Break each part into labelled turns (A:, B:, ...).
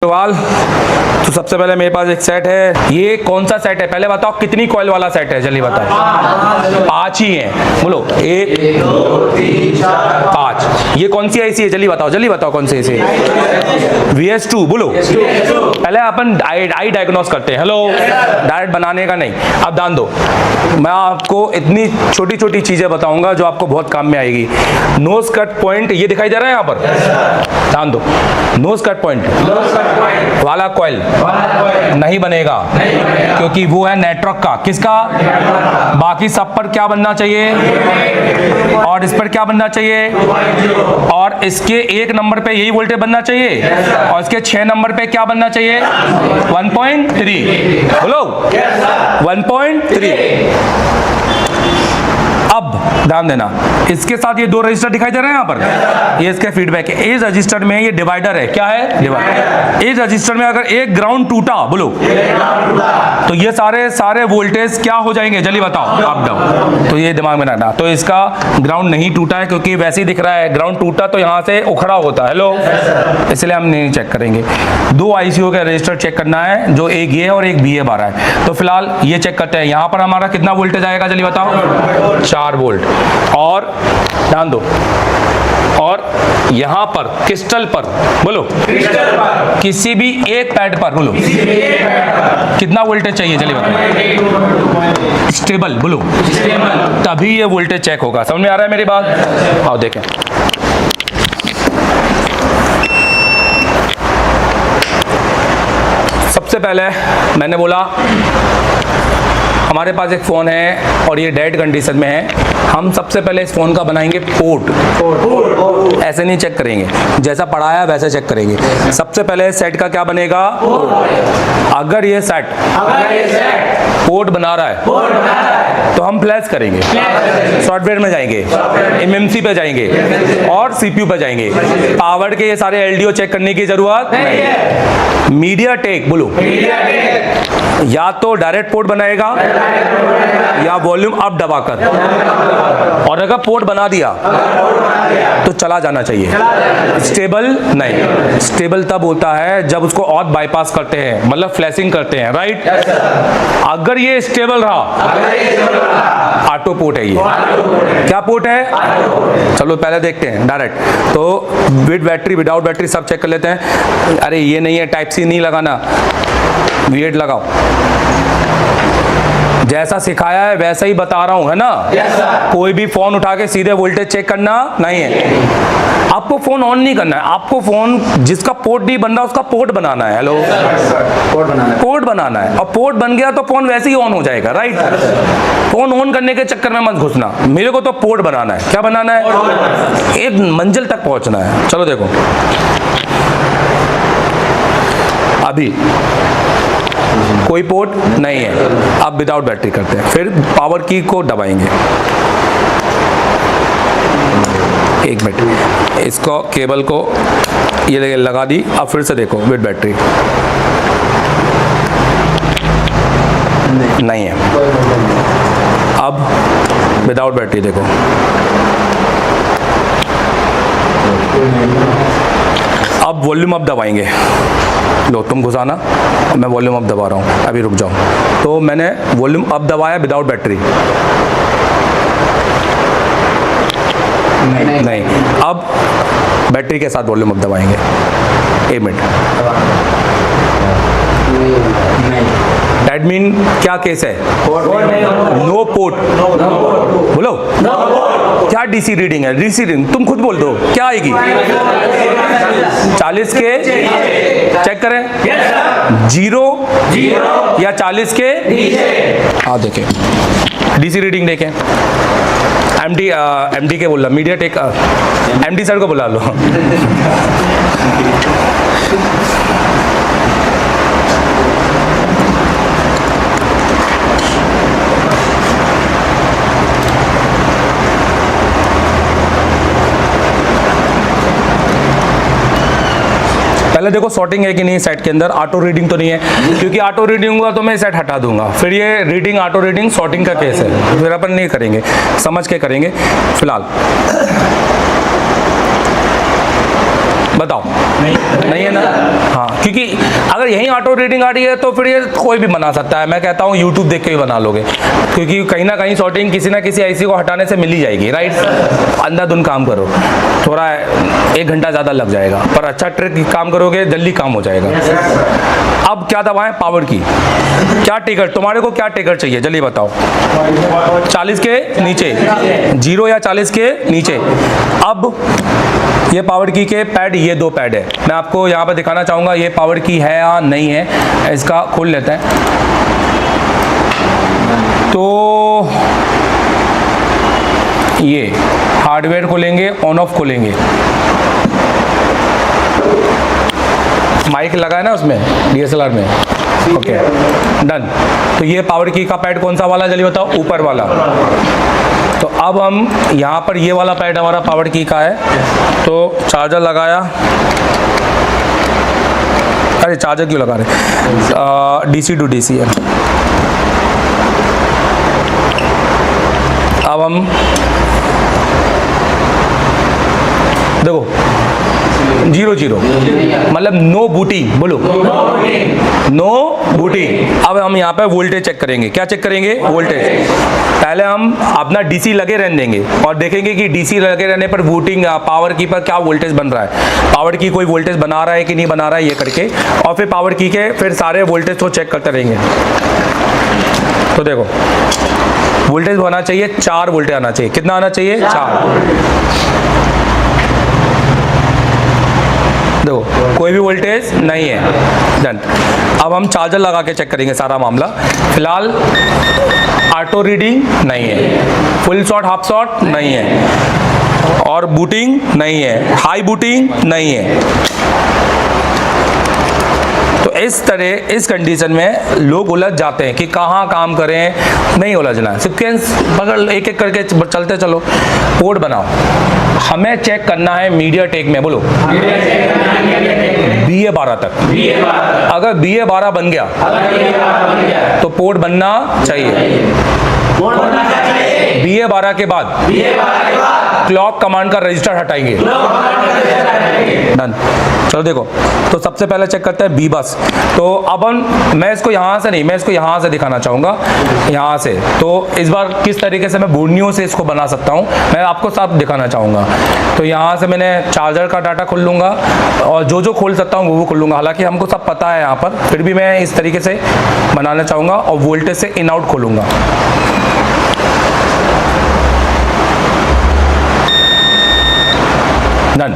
A: सवाल। तो सबसे पहले मेरे पास एक सेट है, ये कौन सा सेट है पहले बताओ, कितनी कॉइल वाला सेट है, जल्दी बताओ। 5 ही है, बोलो 1 2 3 4 5। ये कौन सी आईसी है, जल्दी बताओ कौन सी आईसी है। VS2 बोलो। पहले अपन आई डायग्नोस करते हैं। हेलो, डायरेक्ट बनाने का नहीं। अब ध्यान दो, मैं आपको इतनी छोटी छोटी चीजें बताऊंगा जो आपको बहुत काम में आएगी। नोज कट पॉइंट ये दिखाई दे रहा है यहाँ पर, ध्यान दो। नोज कट पॉइंट वाला कॉइल नहीं बनेगा क्योंकि वो है नेटवर्क का, किसका, बाकी सब पर क्या बनना चाहिए और इस पर क्या बनना चाहिए, और इसके 1 नंबर पे यही वोल्टेज बनना चाहिए और इसके 6 नंबर पे क्या बनना चाहिए, 1.3। बोलो 1.3। अब ध्यान देना, इसके साथ ये 2 रजिस्टर दिखाई दे रहे हैं यहाँ पर, ये इसके फीडबैक है। इस रजिस्टर में ये डिवाइडर है, क्या है, डिवाइडर। इस रजिस्टर में अगर एक ग्राउंड टूटा, बोलो, तो ये सारे वोल्टेज क्या हो जाएंगे, जल्दी बताओ, अप डाउन। तो ये दिमाग में रखना। तो इसका ग्राउंड नहीं टूटा है क्योंकि वैसे ही दिख रहा है, ग्राउंड टूटा तो यहाँ से उखड़ा होता है। हेलो, इसलिए हम नहीं चेक करेंगे। 2 आईसीओ का रजिस्टर चेक करना है, जो एक ये और एक बी 12 है। तो फिलहाल ये चेक करते हैं, यहाँ पर हमारा कितना वोल्टेज आएगा, जल्दी बताओ, 4 वोल्ट। और ध्यान दो, और यहां पर क्रिस्टल पर, बोलो, क्रिस्टल पर किसी भी एक पैड पर, बोलो, कितना वोल्टेज चाहिए, चलिए बताओ, स्टेबल, बोलो, स्टेबल, तभी ये वोल्टेज चेक होगा। समझ में आ रहा है मेरी बात। आओ देखें, सबसे पहले मैंने बोला हमारे पास एक फ़ोन है और ये डेड कंडीशन में है। हम सबसे पहले इस फ़ोन का बनाएंगे पोर्ट। ऐसे नहीं चेक करेंगे, जैसा पढ़ाया वैसे चेक करेंगे। सबसे पहले सेट का क्या बनेगा, अगर ये सेट पोर्ट बना रहा है तो हम फ्लैश करेंगे, सॉफ्टवेयर में जाएंगे, MMC पे जाएंगे और CPU पे जाएंगे। पावर के ये सारे LDO चेक करने की जरूरत नहीं है। मीडियाटेक, बोलो, या तो डायरेक्ट पोर्ट बनाएगा या वॉल्यूम अप दबाकर, और अगर पोर्ट बना दिया तो चला जाना चाहिए। स्टेबल नहीं, स्टेबल तब होता है जब उसको और बाईपास करते हैं, मतलब फ्लैशिंग करते हैं, राइट। अगर ये स्टेबल रहा, ऑटो पोर्ट है। ये क्या पोर्ट है, चलो पहले देखते हैं डायरेक्ट। तो विद बैटरी विदाउट बैटरी सब चेक कर लेते हैं। अरे ये नहीं है, टाइप सी नहीं लगाना, V8 लगाओ। जैसा सिखाया है वैसा ही बता रहा हूं, है ना। कोई भी फोन उठा के सीधे वोल्टेज चेक करना नहीं है। आपको फोन ऑन नहीं करना है, आपको फोन जिसका पोर्ट नहीं बन रहा उसका पोर्ट बनाना है। हेलो, पोर्ट बनाना है, और पोर्ट बन गया तो फोन वैसे ही ऑन हो जाएगा, राइट। फोन ऑन करने के चक्कर में मत घुसना, मेरे को तो पोर्ट बनाना है। क्या बनाना है, एक मंजिल तक पहुंचना है। चलो देखो, अभी कोई पोर्ट नहीं है। अब विदाउट बैटरी करते हैं, फिर पावर की को दबाएंगे। 1 मिनट, इसको केबल को ये लगा दी। अब फिर से देखो, विद बैटरी नहीं है। अब विदाउट बैटरी देखो, अब वॉल्यूम अप दबाएंगे। लो तुम घुसाना, मैं वॉल्यूम अप दबा रहा हूँ, अभी रुक जाओ। तो मैंने वॉल्यूम अप दबाया विदाउट बैटरी, नहीं। अब बैटरी के साथ वॉल्यूम अप दबाएंगे। 1 मिनट। दैट मीन क्या केस है, नो पोर्ट, बोलो, क्या डीसी रीडिंग है, डीसी रीडिंग तुम खुद बोल दो, क्या आएगी, 40 के चेक करें, 0 या 40 के। हाँ देखें, डीसी रीडिंग देखें। एमडी के बोला, मीडियाटेक MD सर को बुला लो। पहले देखो सॉर्टिंग है कि नहीं सेट के अंदर, ऑटो रीडिंग तो नहीं है, क्योंकि ऑटो रीडिंग हुआ तो मैं सेट हटा दूंगा, फिर ये रीडिंग ऑटो रीडिंग सॉर्टिंग का केस है, फिर अपन नहीं करेंगे, समझ के करेंगे। फिलहाल बताओ, नहीं नहीं है ना? हाँ, क्योंकि अगर यहीं ऑटो रीडिंग आ रही है तो फिर ये कोई भी बना सकता है। मैं कहता हूँ यूट्यूब देख के भी बना लोगे, क्योंकि कहीं ना कहीं शॉर्टिंग किसी ना किसी IC को हटाने से मिल ही जाएगी, राइट? अंधाधुंध काम करो, थोड़ा 1 घंटा ज़्यादा लग जाएगा, पर अच्छा ट्रिक काम करोगे जल्दी काम हो जाएगा। अब क्या दबाएं? पावर की। क्या ट्रिगर, तुम्हारे को क्या ट्रिगर चाहिए जल्दी बताओ? 40 के नीचे, 0 या 40 के नीचे। अब ये पावर की के पैड, ये 2 पैड है। मैं आपको यहाँ पर दिखाना चाहूँगा ये पावर की है या नहीं है। इसका खोल लेते हैं। तो ये हार्डवेयर खोलेंगे, ऑन ऑफ खोलेंगे, माइक लगा है ना उसमें DSLR में, ओके डन। तो ये पावर की का पैड कौन सा वाला जल्दी बताओ? ऊपर वाला। तो अब हम यहाँ पर ये वाला पैड हमारा पावर की का है, तो चार्जर लगाया। अरे चार्जर क्यों लगा रहे? DC to DC है। अब हम देखो 0 मतलब नो बूटिंग, बोलो नो बूटिंग। अब हम यहाँ पे वोल्टेज चेक करेंगे। क्या चेक करेंगे? वोल्टेज। पहले हम अपना DC लगे रहने देंगे और देखेंगे कि DC लगे रहने पर बूटिंग पावर की पर क्या वोल्टेज बन रहा है, पावर की कोई वोल्टेज बना रहा है कि नहीं बना रहा है, ये करके। और फिर पावर की के फिर सारे वोल्टेज को चेक करते रहेंगे। तो देखो वोल्टेज होना चाहिए 4 वोल्टेज आना चाहिए। कितना आना चाहिए? 4। देखो कोई भी वोल्टेज नहीं है, डन। अब हम चार्जर लगा के चेक करेंगे सारा मामला। फिलहाल ऑटो रीडिंग नहीं है, फुल शॉट हाफ शॉट नहीं है, और बूटिंग नहीं है, हाई बूटिंग नहीं है। तो इस तरह इस कंडीशन में लोग उलझ जाते हैं कि कहाँ काम करें। नहीं उलझना है, सीक्वेंस पकड़, एक एक करके चलते चलो। कोड बनाओ। हमें चेक करना है मीडियाटेक में, बोलो BA 12 तक। अगर BA 12 बन गया तो पोर्ट बनना चाहिए। BA 12 के बाद क्लॉक कमांड का रजिस्टर हटाएंगे, डन। चलो देखो, तो सबसे पहले चेक करते हैं B बस। तो अब मैं इसको यहाँ से नहीं, मैं इसको यहाँ से दिखाना चाहूँगा, यहाँ से। तो इस बार किस तरीके से मैं बोर्नियो से इसको बना सकता हूँ मैं आपको सब दिखाना चाहूँगा। तो यहाँ से मैंने चार्जर का डाटा खोल लूँगा और जो खोल सकता हूँ वो खोल लूँगा। हालांकि हमको सब पता है यहाँ पर, फिर भी मैं इस तरीके से बनाना चाहूँगा और वोल्टेज से इन आउट खोलूँगा। डन।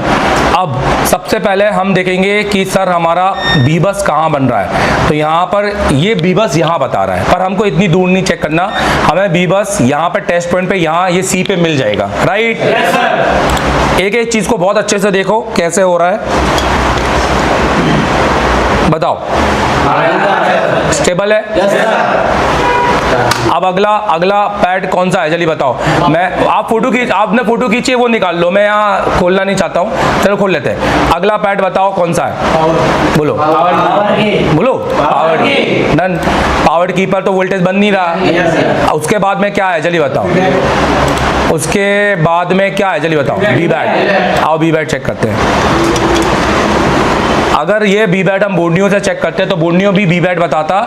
A: अब सबसे पहले हम देखेंगे कि सर हमारा B बस कहाँ बन रहा है। तो यहाँ पर ये B बस यहाँ बता रहा है, पर हमको इतनी दूर नहीं चेक करना। हमें B बस यहाँ पर टेस्ट पॉइंट पे, यहाँ ये C पे मिल जाएगा, राइट? एक एक चीज को बहुत अच्छे से देखो कैसे हो रहा है, बताओ। स्टेबल है? अब अगला पैड कौन सा है जल्दी बताओ। मैं आपने फोटो खींची, वो निकाल लो, मैं यहाँ खोलना नहीं चाहता हूँ। चलो खोल लेते हैं। अगला पैड बताओ कौन सा है, बोलो बोलो। पावर की, डन। पावर की पर तो वोल्टेज बन नहीं रहा। उसके बाद में क्या है जल्दी बताओ। उसके बाद में क्या है जल्दी बताओ। B bat. आओ B बैट चेक करते हैं। अगर ये B बैट हम बोर्नियो से चेक करते हैं तो बोर्नियो भी B बैट बताता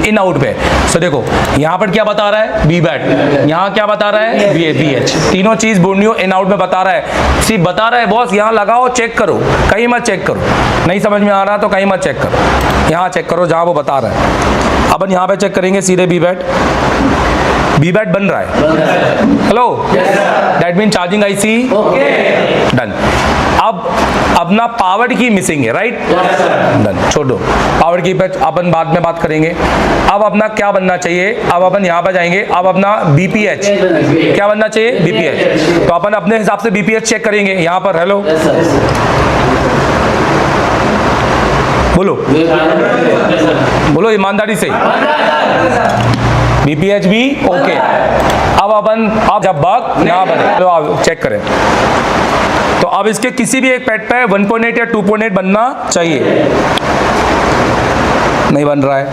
A: इन आउट पे। तो देखो यहाँ पर क्या बता रहा है, B बैट। यहाँ क्या बता रहा है, BH। तीनों चीज बोर्नियो इन आउट में बता रहा है। सिर्फ बता रहा है बॉस, यहाँ लगाओ, चेक करो, कहीं मत चेक करो। नहीं समझ में आ रहा तो कहीं मत चेक करो, यहाँ चेक करो जहाँ वो बता रहा है। अपन यहाँ पे चेक करेंगे सीधे B बैट। B बैट बन रहा है। Hello, that mean charging IC, done. अब अपना पावर की मिसिंग है, राइट? डन, छोड़ो। पावर की पे अपन बाद में बात करेंगे। अब अपना क्या बनना चाहिए, अब अपन यहाँ पर जाएंगे। अब अपना BPH क्या बनना चाहिए, BPH। तो अपन अपने हिसाब से BPH चेक करेंगे यहाँ पर। हेलो, बोलो बोलो ईमानदारी से। BPH भी ओके। अब जब बग ना बने तो आप चेक करें। तो अब इसके किसी भी एक पैड पे 1.8 या 2.8 बनना चाहिए, नहीं बन रहा है।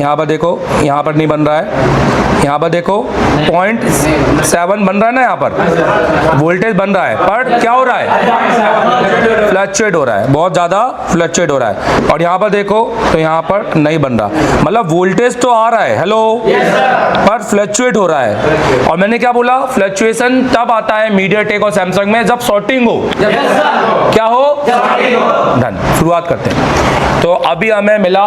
A: यहाँ पर देखो, यहाँ पर नहीं बन रहा है, यहाँ पर देखो 0.7 बन रहा है ना, यहाँ पर वोल्टेज बन रहा है, पर क्या हो रहा है, फ्लक्चुएट हो रहा है, बहुत ज़्यादा फ्लक्चुएट हो रहा है। और यहाँ पर देखो तो यहाँ पर नहीं बन रहा, मतलब वोल्टेज तो आ रहा है, हेलो, पर फ्लक्चुएट हो रहा है। और मैंने क्या बोला, फ्लक्चुएशन तब आता है मीडियाटेक और सैमसंग में जब शॉर्टिंग हो। क्या हो? डन। शुरुआत करते हैं। तो अभी हमें मिला,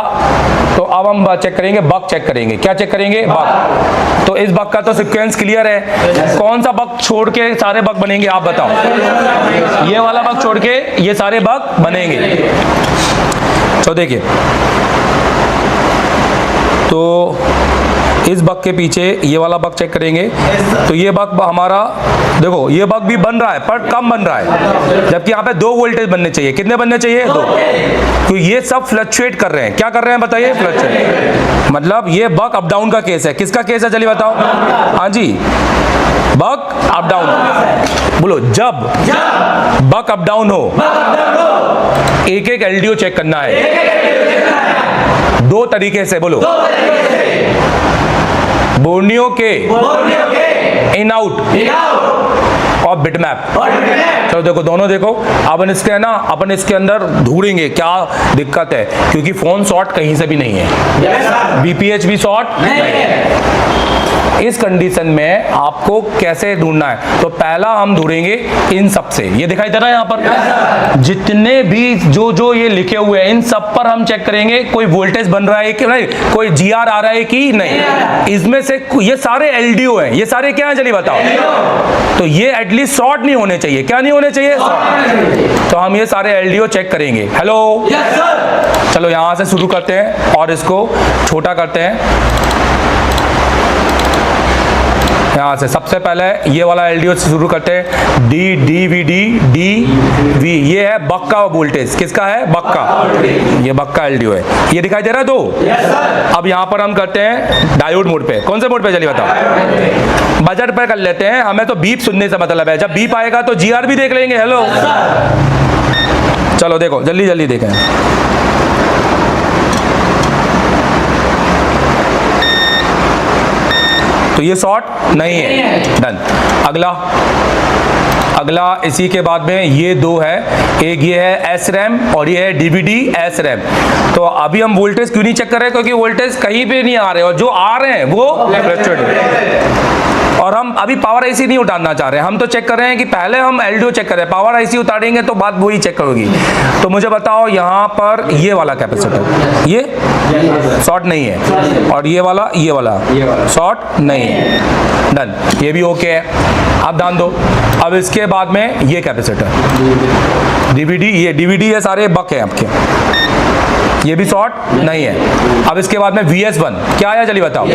A: तो अब हम चेक करेंगे, बग चेक करेंगे। क्या चेक करेंगे? बग। तो इस बग का तो सीक्वेंस क्लियर है, कौन सा बग छोड़ के सारे बग बनेंगे आप बताओ? ये वाला बग छोड़ के ये सारे बग बनेंगे। तो देखिए, तो इस बग के पीछे ये वाला बग चेक करेंगे। तो ये बग हमारा देखो, ये बग भी बन रहा है पर कम बन रहा है, जबकि यहाँ पे 2 वोल्टेज बनने चाहिए। कितने बनने चाहिए? 2। तो ये सब फ्लक्चुएट कर रहे हैं। क्या कर रहे हैं बताइए? फ्लक्चुएट। मतलब ये बग अप डाउन का केस है। किसका केस है चलिए बताओ? हाँ जी, बग अप डाउन। बोलो, जब बग अप डाउन हो एक एक एलडीओ चेक करना है 2 तरीके से। बोलो, बोर्नियो के इन आउट और बिटमैप। चलो देखो, दोनों देखो। अपन इसके है ना, अपन इसके अंदर ढूंढेंगे क्या दिक्कत है, क्योंकि फोन शॉर्ट कहीं से भी नहीं है, बीपीएच भी शॉर्ट नहीं है। इस कंडीशन में आपको कैसे ढूंढना है? तो पहला हम ढूंढेंगे इन सब से। ये दिखाई दे रहा है यहाँ पर जितने भी जो ये लिखे हुए हैं, इन सब पर हम चेक करेंगे कोई वोल्टेज बन रहा है कि नहीं, कोई जीआर आ रहा है कि नहीं। इसमें से ये सारे एलडीओ हैं, ये सारे क्या है चलिए बताओ? तो ये एटलीस्ट शॉर्ट नहीं होने चाहिए। क्या नहीं होने चाहिए? तो हम ये सारे एलडीओ चेक करेंगे। हेलो, चलो यहां से शुरू करते हैं और इसको छोटा करते हैं। यहाँ से सबसे पहले ये वाला एलडीओ से शुरू करते हैं। डी वी, ये है बग का वोल्टेज। किसका है? बग का। ये बग का एलडीओ है, ये दिखाई दे रहा है। तो अब यहाँ पर हम करते हैं डायोड मोड पे। कौन से मोड पे चलिए बताओ? बजट पे कर लेते हैं, हमें तो बीप सुनने से मतलब है। जब बीप आएगा तो जीआर भी देख लेंगे। हेलो, चलो देखो, जल्दी जल्दी देखें। तो ये शॉर्ट नहीं है। डन। अगला इसी के बाद में ये 2 है, एक ये है एस रैम और ये है डीवीडी एस रैम। तो अभी हम वोल्टेज क्यों नहीं चेक कर रहे हैं? क्योंकि वोल्टेज कहीं पे नहीं आ रहे, और जो आ रहे हैं वो फ्लक्चुएट है। और हम अभी पावर आईसी नहीं उतारना चाह रहे हैं, हम तो चेक कर रहे हैं कि पहले हम एलडीओ चेक कर रहे हैं। पावर आईसी उतारेंगे तो बात वही चेक करोगी। तो मुझे बताओ, यहाँ पर ये वाला कैपेसिटर ये शॉर्ट नहीं है, और ये वाला शॉर्ट नहीं है। डन, ये भी ओके है। अब ध्यान दो, अब इसके बाद में ये कैपेसिटर डीवीडी, ये डीवीडी है, सारे बक है आपके, ये भी शॉर्ट नहीं है। अब इसके बाद में VS1 क्या आया चलिए बताओ?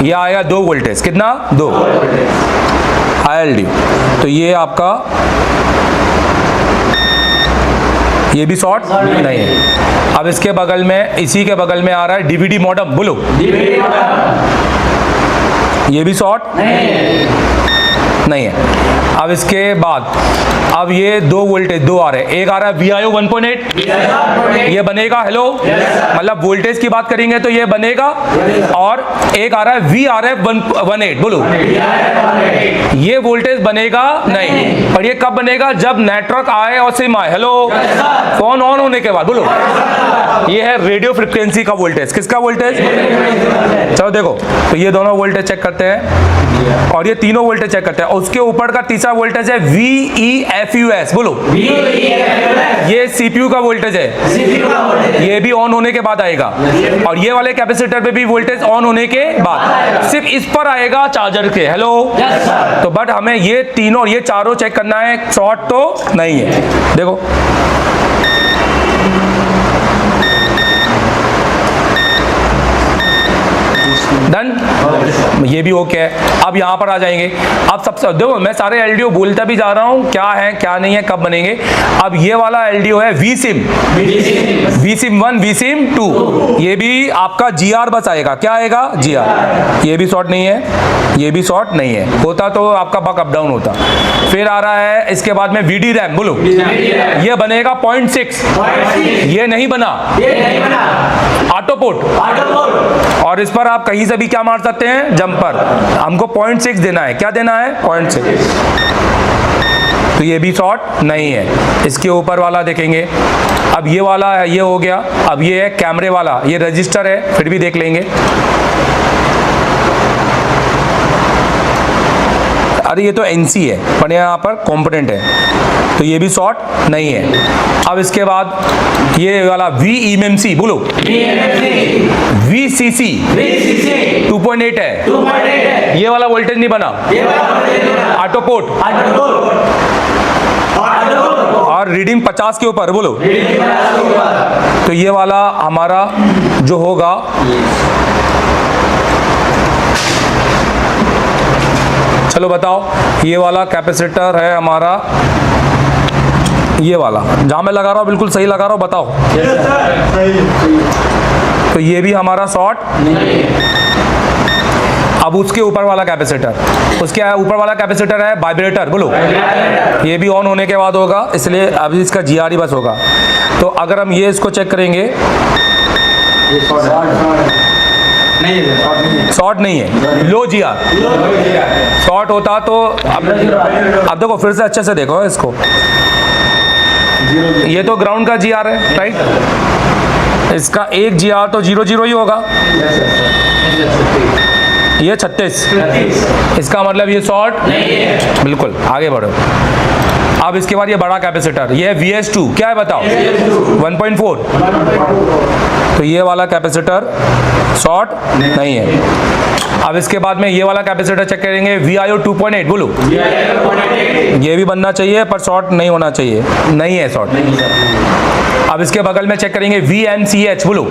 A: ये आएगा 2 वोल्टेज। कितना? 2 ILD। तो ये आपका, ये भी शॉर्ट नहीं है। अब इसके बगल में, इसी के बगल में आ रहा है डीवीडी मॉडम। बोलो, ये भी शॉर्ट नहीं है। अब इसके बाद अब ये 2 वोल्टेज 2 आ रहे हैं, एक आ रहा है VIO 1.8, ये बनेगा। हेलो, मतलब वोल्टेज की बात करेंगे तो ये बनेगा। और एक आ रहा है VRF 1.8। बोलो, ये वोल्टेज बनेगा नहीं। और ये कब बनेगा? जब नेटवर्क आए और सिम आए। हेलो, फोन ऑन होने के बाद। बोलो, ये है रेडियो फ्रिक्वेंसी का वोल्टेज। किसका वोल्टेज? चलो देखो, तो ये दोनों वोल्टेज चेक करते हैं और ये तीनों वोल्टेज चेक करते हैं। उसके ऊपर का तीसरा वोल्टेज है VEFUS। बोलो, ये सीपीयू का वोल्टेज है, ये भी ऑन होने के बाद आएगा। और ये वाले कैपेसिटर पे भी वोल्टेज ऑन होने के बाद, सिर्फ इस पर आएगा चार्जर के। हेलो, तो बट हमें ये तीनों, ये चारों चेक करना है, शॉर्ट तो नहीं है। देखो, डन, ये भी ओके है। अब यहाँ पर आ जाएंगे। अब सबसे देखो, मैं सारे एलडीओ बोलता भी जा रहा हूँ क्या है क्या नहीं है, कब बनेंगे। अब ये वाला एलडीओ है VSIM 1, VSIM 2, ये भी आपका GR बस आएगा। क्या आएगा? GR। ये भी शॉर्ट नहीं है, ये भी शॉर्ट नहीं है। होता तो आपका बक अप डाउन होता। फिर आ रहा है इसके बाद में VD रैम। बोलो, ये बनेगा 0.6, ये नहीं बना। ऑटो पोर्ट, और इस पर आप कहीं से भी क्या मार सकते हैं, जंपर। हमको 0.6 देना है, क्या देना है, 0.6, तो ये भी शॉर्ट नहीं है। इसके ऊपर वाला देखेंगे, अब ये वाला है, ये हो गया। अब ये है कैमरे वाला, ये रजिस्टर है, फिर भी देख लेंगे। अरे ये तो NC है, पर यहाँ पर कंपोनेंट है, तो ये भी शॉर्ट नहीं है। अब इसके बाद ये वाला VMMC, बोलो VCC 2.8 है, ये वाला वोल्टेज नहीं बना, ऑटो पोर्ट, और रीडिंग 50 के ऊपर, बोलो, तो ये वाला हमारा जो होगा, चलो बताओ, ये वाला कैपेसिटर है हमारा, ये वाला जहां मैं लगा रहा हूं बिल्कुल सही लगा रहा हूं, बताओ। तो ये भी हमारा शॉर्ट नहीं है। अब उसके ऊपर वाला कैपेसिटर, उसके ऊपर वाला कैपेसिटर है वाइब्रेटर, बोलो, ये भी ऑन होने के बाद होगा, इसलिए अभी इसका GR ही बस होगा। तो अगर हम ये इसको चेक करेंगे, ये शॉर्ट नहीं है, लो GR, शॉर्ट होता तो अब देखो फिर से अच्छे से देखो इसको, ये तो ग्राउंड का GR है, राइट, इसका एक GR तो 0 ही होगा, ये 36, इसका मतलब ये शॉर्ट नहीं है, बिल्कुल। आगे बढ़ो। अब इसके बाद ये बड़ा कैपेसिटर, ये है VS2, क्या है बताओ, 1.4, तो ये वाला कैपेसिटर शॉर्ट नहीं है। अब इसके बाद में ये वाला कैपेसिटर चेक करेंगे, VIO 2.8, बोलो, ये भी बनना चाहिए पर शॉर्ट नहीं होना चाहिए, नहीं है शॉर्ट। अब इसके बगल में चेक करेंगे VMCH, बोलो,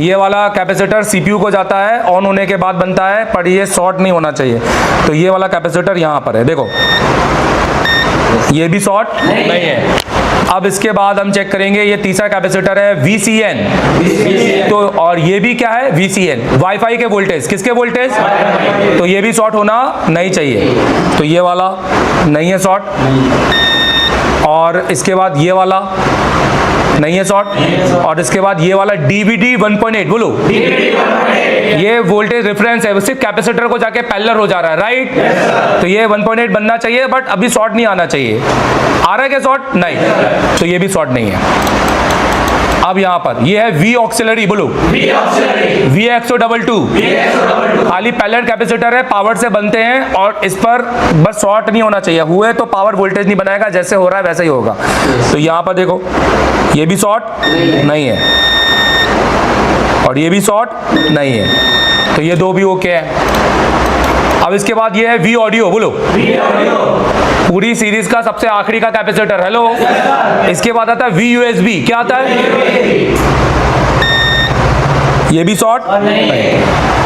A: ये वाला कैपेसिटर CPU को जाता है, ऑन होने के बाद बनता है, पर ये शॉर्ट नहीं होना चाहिए, तो ये वाला कैपेसिटर यहाँ पर है, देखो, ये भी शॉर्ट नहीं है। अब इसके बाद हम चेक करेंगे, ये तीसरा कैपेसिटर है VCN, तो और ये भी क्या है, VCN, वाईफाई के वोल्टेज, किसके वोल्टेज, तो ये भी शॉर्ट होना नहीं चाहिए, तो ये वाला नहीं है शॉर्ट। और इसके बाद ये वाला नहीं है शॉर्ट, और इसके बाद ये वाला DVD 1.8, बोलो, ये वोल्टेज रेफरेंस है, सिर्फ कैपेसिटर को जाके पैरेलल हो जा रहा है, राइट, तो ये 1.8 बनना चाहिए, बट अभी शॉर्ट नहीं आना चाहिए। आ रहा है क्या शॉर्ट, नहीं, तो ये भी शॉर्ट नहीं है। अब यहाँ पर ये है V ऑक्सिलरी, बोलो, VXO22, खाली पैरेलल कैपेसिटर है, पावर से बनते हैं, और इस पर बस शॉर्ट नहीं होना चाहिए, हुए तो पावर वोल्टेज नहीं बनाएगा, जैसे हो रहा है वैसे ही होगा। तो यहाँ पर देखो, ये भी शॉर्ट नहीं है, और ये भी शॉर्ट नहीं है, तो ये दो भी ओके है। अब इसके बाद ये है V ऑडियो, बोलो, पूरी सीरीज का सबसे आखिरी का कैपेसिटर, हेलो। इसके बाद आता है V USB, क्या आता है, ये भी शॉर्ट नहीं।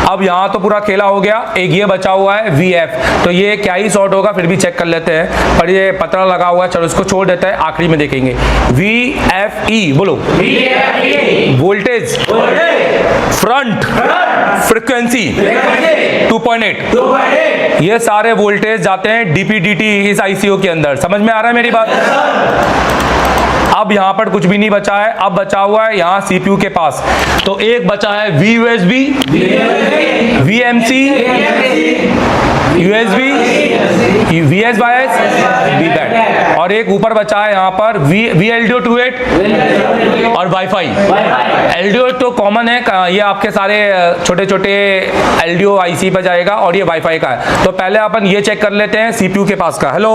A: अब यहाँ तो पूरा खेला हो गया, एक ये बचा हुआ है VF, तो ये क्या ही शॉर्ट होगा, फिर भी चेक कर लेते हैं, पर ये पतला लगा हुआ है, चलो इसको छोड़ देते हैं, आखिरी में देखेंगे। VFE, बोलो, वोल्टेज फ्रंट फ्रीक्वेंसी 2.8, ये सारे वोल्टेज जाते हैं DP/DT इस ICO के अंदर, समझ में आ रहा है मेरी बात। अब यहाँ पर कुछ भी नहीं बचा है, अब बचा हुआ है यहाँ CPU के पास, तो एक बचा है VUSB, VMC, USB, VSBIS, VBAT, और एक ऊपर बचा है यहाँ पर VLDO28 और वाईफाई। LDO तो कॉमन है, ये आपके सारे छोटे छोटे LDO IC पे जाएगा, और ये वाईफाई का है। तो पहले अपन ये चेक कर लेते हैं CPU के पास का, हेलो।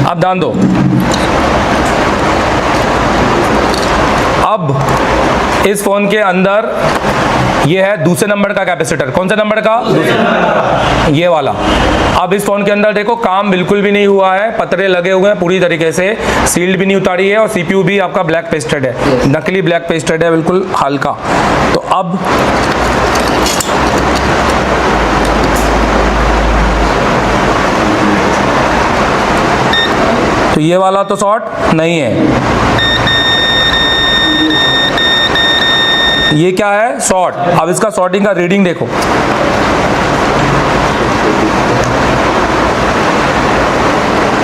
A: अब ध्यान दो, अब इस फोन के अंदर ये है दूसरे नंबर का कैपेसिटर, कौन सा नंबर का, ये वाला। अब इस फोन के अंदर देखो, काम बिल्कुल भी नहीं हुआ है, पतरे लगे हुए हैं पूरी तरीके से, सील्ड भी नहीं उतारी है, और CPU भी आपका ब्लैक पेस्टेड है, नकली ब्लैक पेस्टेड है, बिल्कुल हल्का। तो अब तो ये वाला तो शॉर्ट नहीं है, ये क्या है, शॉर्ट। अब इसका शॉर्टिंग का रीडिंग देखो,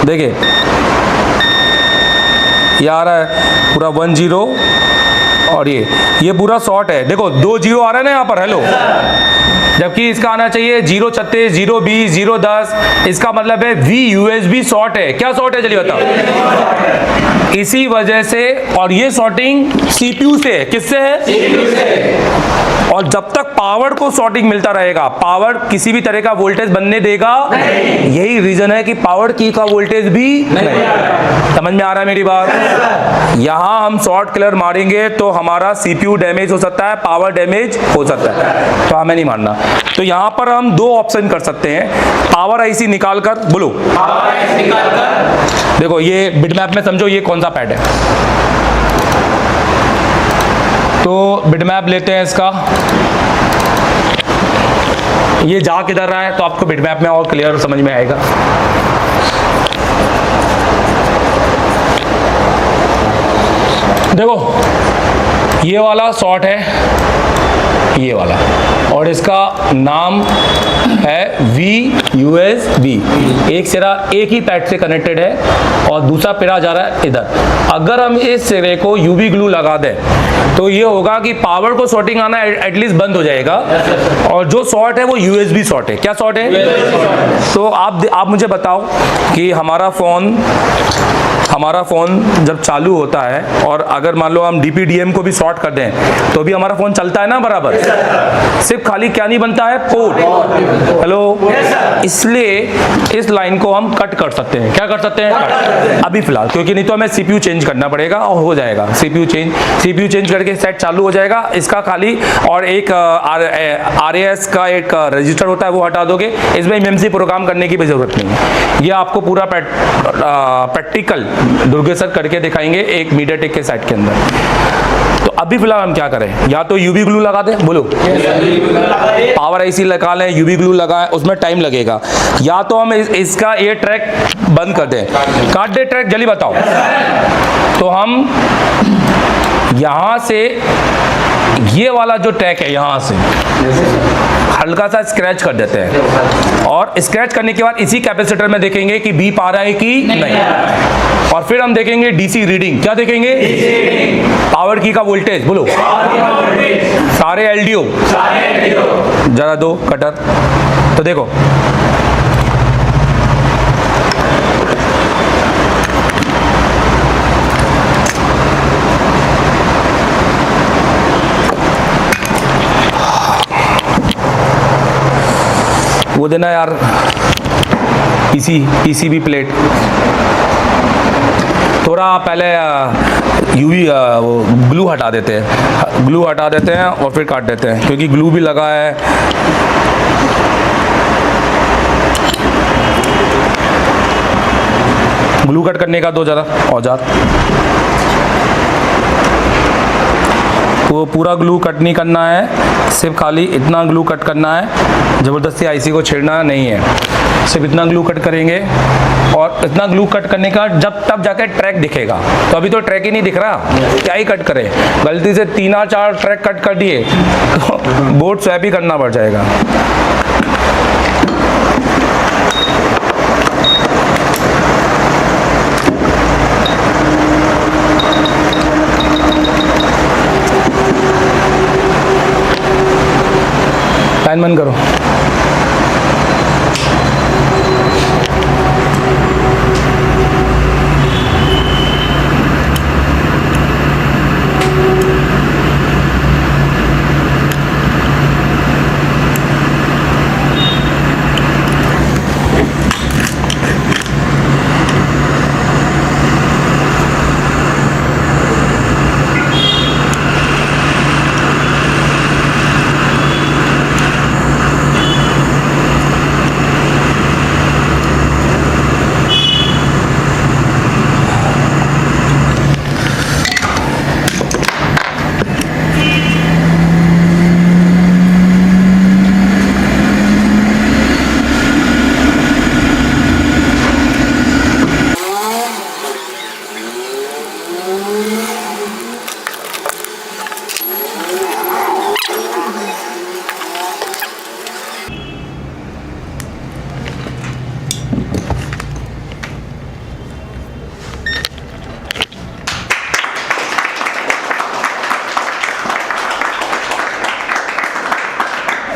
A: देखिए ये आ रहा है पूरा 10 और ये पूरा शॉर्ट है। देखो 2 जीरो आ रहा है ना यहाँ पर, हेलो, जबकि इसका आना चाहिए 036, 020, 010। इसका मतलब है V USB शॉर्ट है। क्या शॉर्ट है चलिए बताओ। इसी वजह से, और ये शॉर्टिंग CPU से है। किससे है? CPU से। और जब तक पावर को शॉर्टिंग मिलता रहेगा, पावर किसी भी तरह का वोल्टेज बनने देगा नहीं। यही रीजन है कि पावर की का वोल्टेज भी नहीं। समझ में आ रहा है मेरी बात? यहां हम शॉर्ट क्लियर मारेंगे तो हमारा CPU डैमेज हो सकता है, पावर डैमेज हो सकता है, तो हमें नहीं मारना। तो यहां पर हम 2 ऑप्शन कर सकते हैं। पावर आईसी निकाल कर, बोलो पावर आईसी निकाल कर। देखो ये बिटमैप में समझो ये कौन सा पैड है, तो बिटमैप लेते हैं इसका। ये जा किधर रहा है तो आपको बिटमैप में और क्लियर समझ में आएगा। देखो ये वाला शॉर्ट है, ये वाला, और इसका नाम है VUSB। एक सिरा एक ही पैड से कनेक्टेड है और दूसरा पिरा जा रहा है इधर। अगर हम इस सिरे को UV ग्लू लगा दें तो ये होगा कि पावर को शॉर्टिंग आना एटलीस्ट बंद हो जाएगा। और जो शॉर्ट है वो USB शॉर्ट है। क्या शॉर्ट है? तो आप मुझे बताओ कि हमारा फ़ोन जब चालू होता है और अगर मान लो हम DPDM को भी शॉर्ट कर दें तो भी हमारा फ़ोन चलता है ना बराबर। सिर्फ खाली क्या नहीं बनता है, पोर्ट। हेलो, इसलिए इस लाइन को हम कट कर सकते हैं। क्या कर सकते हैं? कट। अभी फिलहाल, क्योंकि नहीं तो हमें CPU चेंज करना पड़ेगा और हो जाएगा। CPU चेंज करके सेट चालू हो जाएगा। इसका खाली और एक RAS का एक रजिस्टर होता है, वो हटा दोगे। इसमें MMC प्रोग्राम करने की भी जरूरत नहीं है। ये आपको पूरा प्रैक्टिकल दुर्गे सर करके दिखाएंगे एक मीडियाटेक के साइट के अंदर। तो अभी फिलहाल हम क्या करें, या तो UV ग्लू लगा दें, बोलो पावर आईसी लगा लें, UV ग्लू लगाएं, उसमें टाइम लगेगा। या तो हम इसका ये ट्रैक बंद कर दें। काट दे ट्रैक, जल्दी बताओ। तो हम यहां से ये वाला जो ट्रैक है यहां से हल्का सा स्क्रैच कर देते हैं, और स्क्रैच करने के बाद इसी कैपेसिटर में देखेंगे कि बीप आ रहा है कि नहीं। और फिर हम देखेंगे DC रीडिंग। क्या देखेंगे? पावर की का वोल्टेज, बोलो सारे LDO जरा दो कटर। तो देखो वो देना यार, PCB प्लेट। थोड़ा पहले वो ग्लू हटा देते हैं और फिर काट देते हैं, क्योंकि ग्लू भी लगा है। ग्लू कट करने का दो जरा औजार। वो पूरा ग्लू कट नहीं करना है, सिर्फ खाली इतना ग्लू कट करना है। ज़बरदस्ती आईसी को छेड़ना नहीं है, सिर्फ इतना ग्लू कट करेंगे। और इतना ग्लू कट करने का तब जाकर ट्रैक दिखेगा। तो अभी तो ट्रैक ही नहीं दिख रहा, क्या ही कट करें। गलती से 3-4 ट्रैक कट कर दिए तो बोर्ड स्वैप ही करना पड़ जाएगा। लाइन बंद करो।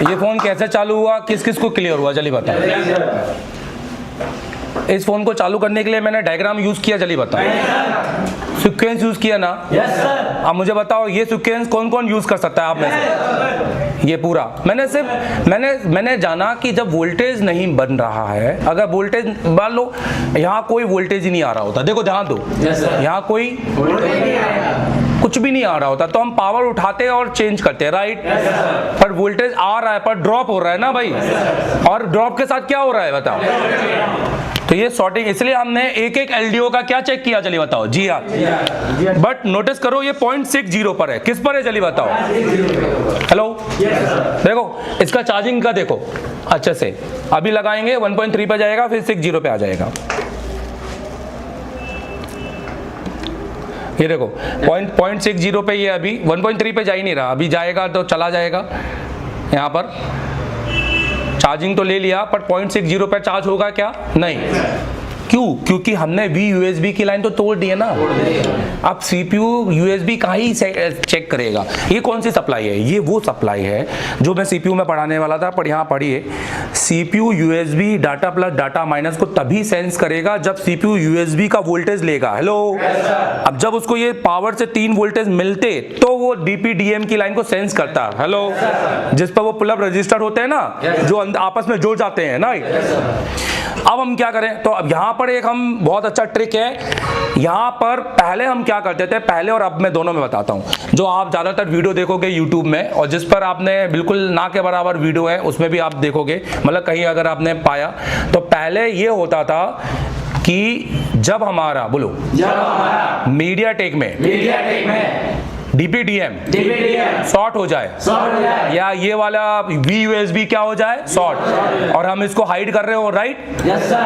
A: ये फोन कैसे चालू हुआ, किस किस को क्लियर हुआ, चलिए बताओ। इस फोन को चालू करने के लिए मैंने डायग्राम यूज किया, चलिए बताओ। सीक्वेंस यूज किया ना? Yes sir. अब मुझे बताओ ये सीक्वेंस कौन कौन यूज कर सकता है आप में से? ये पूरा मैंने जाना कि जब वोल्टेज नहीं बन रहा है, अगर वोल्टेज मान लो यहाँ कोई वोल्टेज ही नहीं आ रहा होता, देखो ध्यान दो, यहाँ कोई कुछ भी नहीं आ रहा होता, तो हम पावर उठाते हैं और चेंज करते हैं, राइट? पर वोल्टेज आ रहा है पर ड्रॉप हो रहा है ना भाई, और ड्रॉप के साथ क्या हो रहा है बताओ? तो ये शॉर्टिंग, इसलिए हमने एक एक एलडीओ का क्या चेक किया, चलिए बताओ। जी हाँ, बट नोटिस करो ये 0.60 पर है, किस पर है चलिए बताओ। हेलो, देखो इसका चार्जिंग का देखो अच्छे से, अभी लगाएंगे 1.3 पे जाएगा, फिर 60 पे आ जाएगा। ये देखो 0.60 पे, ये अभी 1.3 पे जा ही नहीं रहा, अभी जाएगा तो चला जाएगा। यहाँ पर चार्जिंग तो ले लिया, पर 0.60 पे चार्ज होगा क्या? नहीं। क्यों? क्योंकि हमने VUSB की लाइन तो तोड़ दी है ना। अब CPU USB का ही चेक करेगा। ये कौन सी सप्लाई है? ये वो सप्लाई है जो मैं CPU में पढ़ाने वाला था, पर यहाँ पढ़िए, CPU USB data plus data minus को तभी सेंस करेगा जब CPU USB का वोल्टेज लेगा। हेलो, अब जब उसको ये पावर से 3 वोल्टेज मिलते तो वो DPDM की लाइन को सेंस करता है। हेलो, जिस पर वो पुल अप रजिस्टर होते हैं ना, जो आपस में जुड़ जाते हैं ना। अब हम क्या करें, तो अब यहाँ पर एक हम बहुत अच्छा ट्रिक है, यहाँ पर पहले हम क्या करते थे, पहले और अब मैं दोनों में बताता हूँ। जो आप ज़्यादातर वीडियो देखोगे यूट्यूब में, और जिस पर आपने बिल्कुल ना के बराबर वीडियो है उसमें भी आप देखोगे, मतलब कहीं अगर आपने पाया, तो पहले ये होता था कि जब हमारा बोलो मीडियाटेक में DPDM शॉर्ट हो जाए, या ये वाला VUSB क्या हो जाए, शॉर्ट, और हम इसको हाइड कर रहे हो, राइट?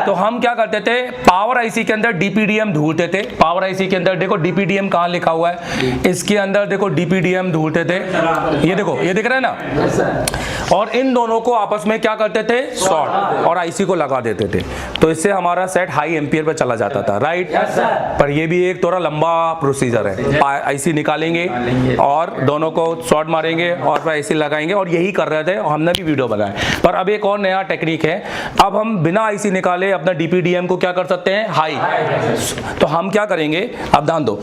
A: तो हम क्या करते थे, पावर आईसी के अंदर DPDM ढूंढते थे। पावर आईसी के अंदर देखो DPDM कहाँ लिखा हुआ है, इसके अंदर देखो DPDM ढूंढते थे। ये देखो, ये दिख रहा है ना, और इन दोनों को आपस में क्या करते थे, शॉर्ट, और आईसी को लगा देते थे। तो इससे हमारा सेट हाई एम्पियर पे चला जाता था, राइट? पर ये भी एक थोड़ा लंबा प्रोसीजर है। आईसी निकालेंगे और दोनों को शॉर्ट मारेंगे और फिर आईसी लगाएंगे, और यही कर रहे थे, हमने भी वीडियो बनाया। पर अब एक और नया टेक्निक है, अब हम बिना आईसी निकाले अपना DPDM को क्या कर सकते हैं, हाई। तो हम क्या करेंगे, अब ध्यान दो,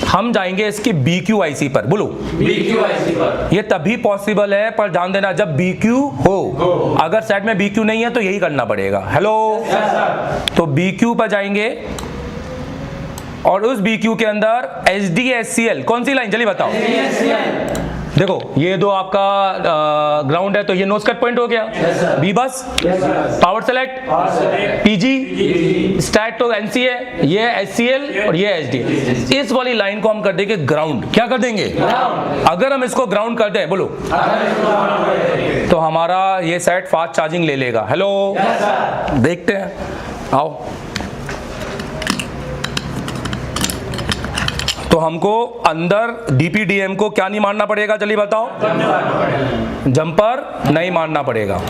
A: हम जाएंगे इसकी BQ आईसी पर, बोलो BQ आईसी पर। ये तभी पॉसिबल है, पर ध्यान देना, जब BQ हो। अगर सेट में BQ नहीं है तो यही करना पड़ेगा। हेलो, तो BQ पर जाएंगे और उस BQ के अंदर HDSCL, कौन सी लाइन, चलिए बताओ। देखो ये दो आपका ग्राउंड है, तो ये नोज कट पॉइंट हो गया। B बस, पावर सेलेक्ट, PG, स्टैट तो NC है, ये SCL और ये SD। इस वाली लाइन को हम कर देंगे ग्राउंड। क्या कर देंगे, अगर हम इसको ग्राउंड कर दें, बोलो, तो हमारा ये सेट फास्ट चार्जिंग ले लेगा। हेलो, देखते हैं, आओ। तो हमको अंदर DPDM को क्या नहीं मारना पड़ेगा, चलिए बताओ, जंपर नहीं मारना पड़ेगा।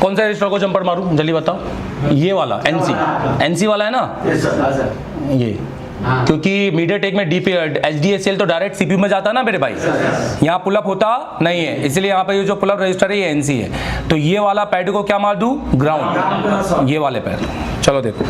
A: कौन सा रजिस्टर को जंपर मारूं, जल्दी बताओ। ये वाला NC वाला है ना, ये, क्योंकि मीडियाटेक में HDSCL तो डायरेक्ट CPU में जाता ना मेरे भाई, यहाँ पुलअप होता नहीं है, इसलिए यहाँ पे ये जो पुलअप रजिस्टर है ये NC है। तो ये वाला पैड को क्या मार दूं, ग्राउंड, ये वाले पैड। चलो देखो,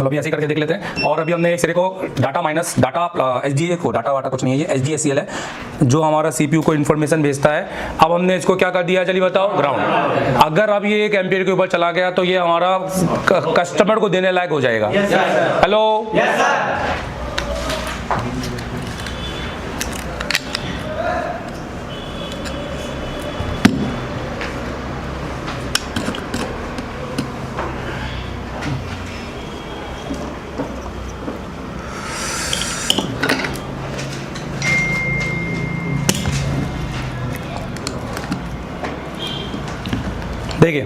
A: चलो अभी ऐसे ही करके देख लेते हैं। और अभी हमने एक सिरे को डाटा माइनस डाटा SDA को डाटा वाटा कुछ नहीं है, ये SDACL है जो हमारा CPU को इन्फॉर्मेशन भेजता है। अब हमने इसको क्या कर दिया चलिए बताओ, ग्राउंड। अगर अब ये 1 एम्पीयर के ऊपर चला गया तो ये हमारा कस्टमर को देने लायक हो जाएगा। हेलो देखिए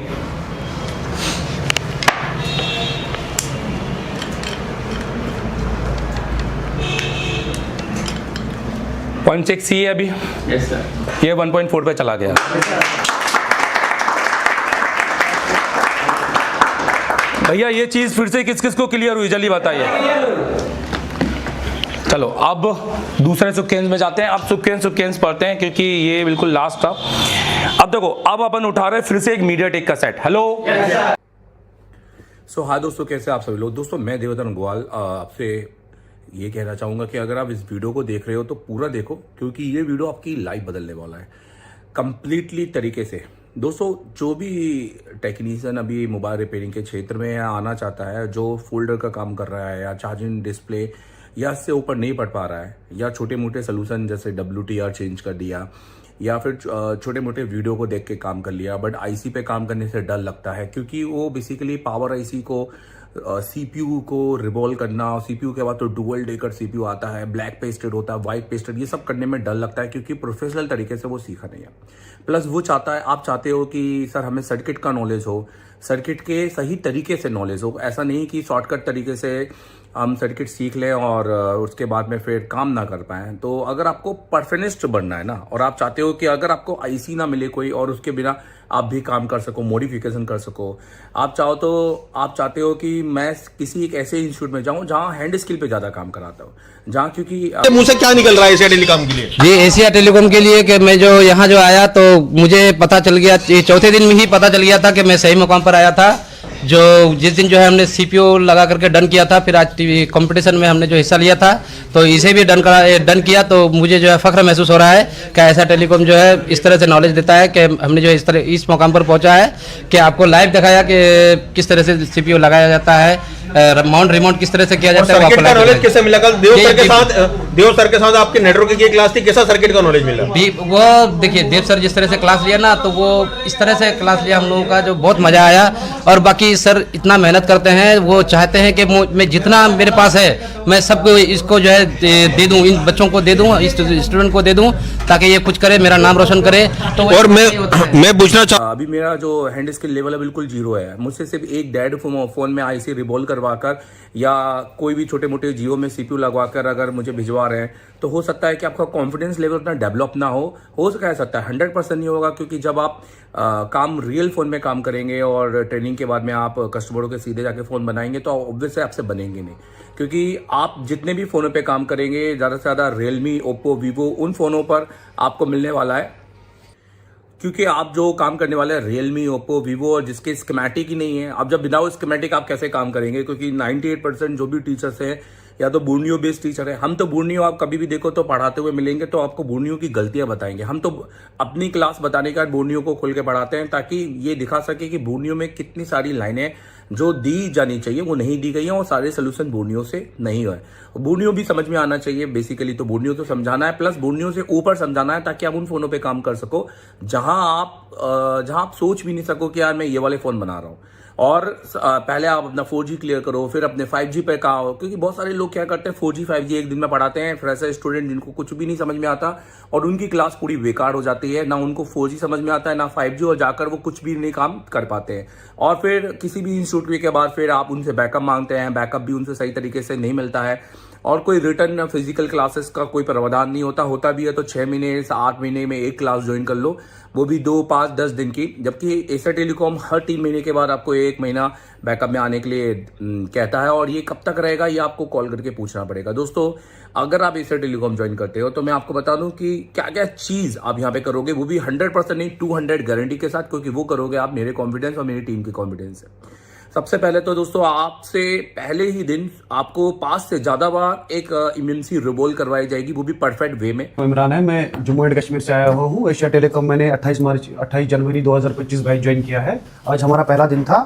A: 0.6 ही है अभी।
B: Yes sir.
A: ये 1.4 पे चला गया। भैया ये चीज फिर से किस किस को क्लियर हुई जल्दी बताइए। चलो अब दूसरे सुकेंस में जाते हैं। अब सुकेंस पढ़ते हैं क्योंकि ये बिल्कुल लास्ट था। अब देखो अब अपन उठा रहे हैं फिर से एक मीडियाटेक का सेट। हेलो सो हाय दोस्तों, कैसे आप सभी लोग। दोस्तों मैं देवधर गोवाल आपसे ये कहना चाहूंगा कि अगर आप इस वीडियो को देख रहे हो तो पूरा देखो, क्योंकि ये वीडियो आपकी लाइफ बदलने वाला है कंप्लीटली तरीके से। दोस्तों जो भी टेक्नीशियन अभी मोबाइल रिपेयरिंग के क्षेत्र में आना चाहता है, जो फोल्डर का काम कर रहा है या चार्जिंग डिस्प्ले या इससे ऊपर नहीं पढ़ पा रहा है, या छोटे मोटे सोल्यूशन जैसे WTR चेंज कर दिया या फिर छोटे मोटे वीडियो को देख के काम कर लिया, बट आईसी पे काम करने से डर लगता है क्योंकि वो बेसिकली पावर आईसी को CPU को रिवॉल्व करना, और CPU के बाद तो डुअल डेकर CPU आता है, ब्लैक पेस्टेड होता है, व्हाइट पेस्टेड, ये सब करने में डर लगता है क्योंकि प्रोफेशनल तरीके से वो सीखा नहीं है। प्लस वो चाहता है, आप चाहते हो कि सर हमें सर्किट का नॉलेज हो, सर्किट के सही तरीके से नॉलेज हो, ऐसा नहीं कि शॉर्टकट तरीके से हम सर्किट सीख लें और उसके बाद में फिर काम ना कर पाएं। तो अगर आपको परफेक्शनिस्ट बनना है ना, और आप चाहते हो कि अगर आपको आईसी ना मिले कोई और उसके बिना आप भी काम कर सको, मॉडिफिकेशन कर सको, आप चाहते हो कि मैं किसी एक ऐसे इंस्टीट्यूट में जाऊं जहां हैंड स्किल पे ज्यादा काम कराता हूं, जहां क्योंकि
C: मुंह से क्या निकल रहा है एशिया टेलीकॉम के लिए?
D: जी एशिया टेलीकॉम के लिए कि मैं जो यहाँ जो आया तो मुझे पता चल गया, ये चौथे दिन में ही पता चल गया था कि मैं सही मुकाम पर आया था। जो जिस दिन जो है हमने CPU लगा करके डन किया था, फिर आज टीवी कंपटीशन में हमने जो हिस्सा लिया था तो इसे भी डन किया, तो मुझे जो है फख्र महसूस हो रहा है कि ऐसा टेलीकॉम जो है इस तरह से नॉलेज देता है कि हमने जो इस मुकाम पर पहुंचा है कि आपको लाइव दिखाया कि किस तरह से CPU लगाया जाता है, माउंट रिमोट किस तरह से किया जाता है।
C: सर्किट का नॉलेज कैसे मिला? कल देव सर के साथ आपके नेटवर्क की क्लास थी, कैसा सर्किट का नॉलेज मिला?
D: वो देखिए देव सर जिस तरह से क्लास लिया ना, तो वो इस तरह से क्लास लिया हम लोगों का जो बहुत मजा आया। और बाकी सर इतना मेहनत करते हैं, वो चाहते हैं कि मैं जितना मेरे पास है मैं सबको इसको जो है दे दूं, इन बच्चों को दे दूं, स्टूडेंट को दे दूं, ताकि ये कुछ करे, मेरा नाम रोशन करे। तो
C: और मैं पूछना चाहूँ,
A: अभी मेरा जो हैंड स्किल लेवल है बिल्कुल जीरो है। मुझसे सिर्फ एक डेड फोन में आईसी रिवॉल्व करवाकर या कोई भी छोटे मोटे जियो में CPU लगवाकर अगर मुझे भिजवा रहे हैं तो हो सकता है कि आपका कॉन्फिडेंस लेवल उतना डेवलप ना हो सकता है 100% नहीं होगा, क्योंकि जब आप काम रियल फोन में काम करेंगे और ट्रेनिंग के बाद में आप कस्टमरों के सीधे जाके फोन बनाएंगे तो ऑब्वियसली आपसे बनेंगे नहीं, क्योंकि आप जितने भी फोनों पे काम करेंगे ज़्यादा से ज़्यादा रियलमी, ओप्पो, वीवो, उन फोनों पर आपको मिलने वाला है। क्योंकि आप जो काम करने वाले हैं रियलमी, ओप्पो, वीवो, और जिसके स्कीमेटिक ही नहीं है, अब जब विदाउट स्कीमेटिक आप कैसे काम करेंगे? क्योंकि 98% जो भी टीचर्स हैं या तो बोर्नियो बेस्ड टीचर है। हम तो बोर्नियो आप कभी भी देखो तो पढ़ाते हुए मिलेंगे तो आपको बोर्नियो की गलतियां बताएंगे। हम तो अपनी क्लास बताने के बाद बोर्नियो को खोल के पढ़ाते हैं ताकि ये दिखा सके कि बोर्नियो में कितनी सारी लाइनें जो दी जानी चाहिए वो नहीं दी गई हैं, और सारे सोल्यूशन बोर्नियो से नहीं है। बोर्नियो भी समझ में आना चाहिए। बेसिकली तो बोर्नियो तो समझाना है, प्लस बोर्नियो से ऊपर समझाना है ताकि आप उन फोनों पे काम कर सको जहां आप सोच भी नहीं सको कि यार मैं ये वाले फोन बना रहा हूं। और पहले आप अपना 4G क्लियर करो, फिर अपने 5G पे कहा हो, क्योंकि बहुत सारे लोग क्या करते हैं 4G 5G एक दिन में पढ़ाते हैं। फ्रेशर स्टूडेंट जिनको कुछ भी नहीं समझ में आता और उनकी क्लास पूरी बेकार हो जाती है, ना उनको 4G समझ में आता है ना 5G, और जाकर वो कुछ भी नहीं काम कर पाते हैं। और फिर किसी भी इंस्टीट्यूट के बाद फिर आप उनसे बैकअप मांगते हैं, बैकअप भी उनसे सही तरीके से नहीं मिलता है, और कोई रिटर्न फिजिकल क्लासेस का कोई प्रावधान नहीं होता भी है तो 6 महीने से 8 महीने में एक क्लास ज्वाइन कर लो, वो भी 2, 5, 10 दिन की। जबकि एशिया टेलीकॉम हर 3 महीने के बाद आपको 1 महीना बैकअप में आने के लिए कहता है, और ये कब तक रहेगा ये आपको कॉल करके पूछना पड़ेगा। दोस्तों अगर आप एशिया टेलीकॉम ज्वाइन करते हो तो मैं आपको बता दूं कि क्या क्या चीज आप यहाँ पे करोगे, वो भी 100% नहीं 200 गारंटी के साथ, क्योंकि वो करोगे आप मेरे कॉन्फिडेंस और मेरी टीम की कॉन्फिडेंस से। सबसे पहले तो दोस्तों आपसे पहले ही दिन आपको 5 से ज्यादा बार एक इमरजेंसी रिबोल करवाई जाएगी, वो भी परफेक्ट वे में।
B: इमरान है, मैं जम्मू एंड कश्मीर से आया हुआ हूँ। एशिया टेलीकॉम मैंने 28 जनवरी 2025 भाई ज्वाइन किया है। आज हमारा पहला दिन था।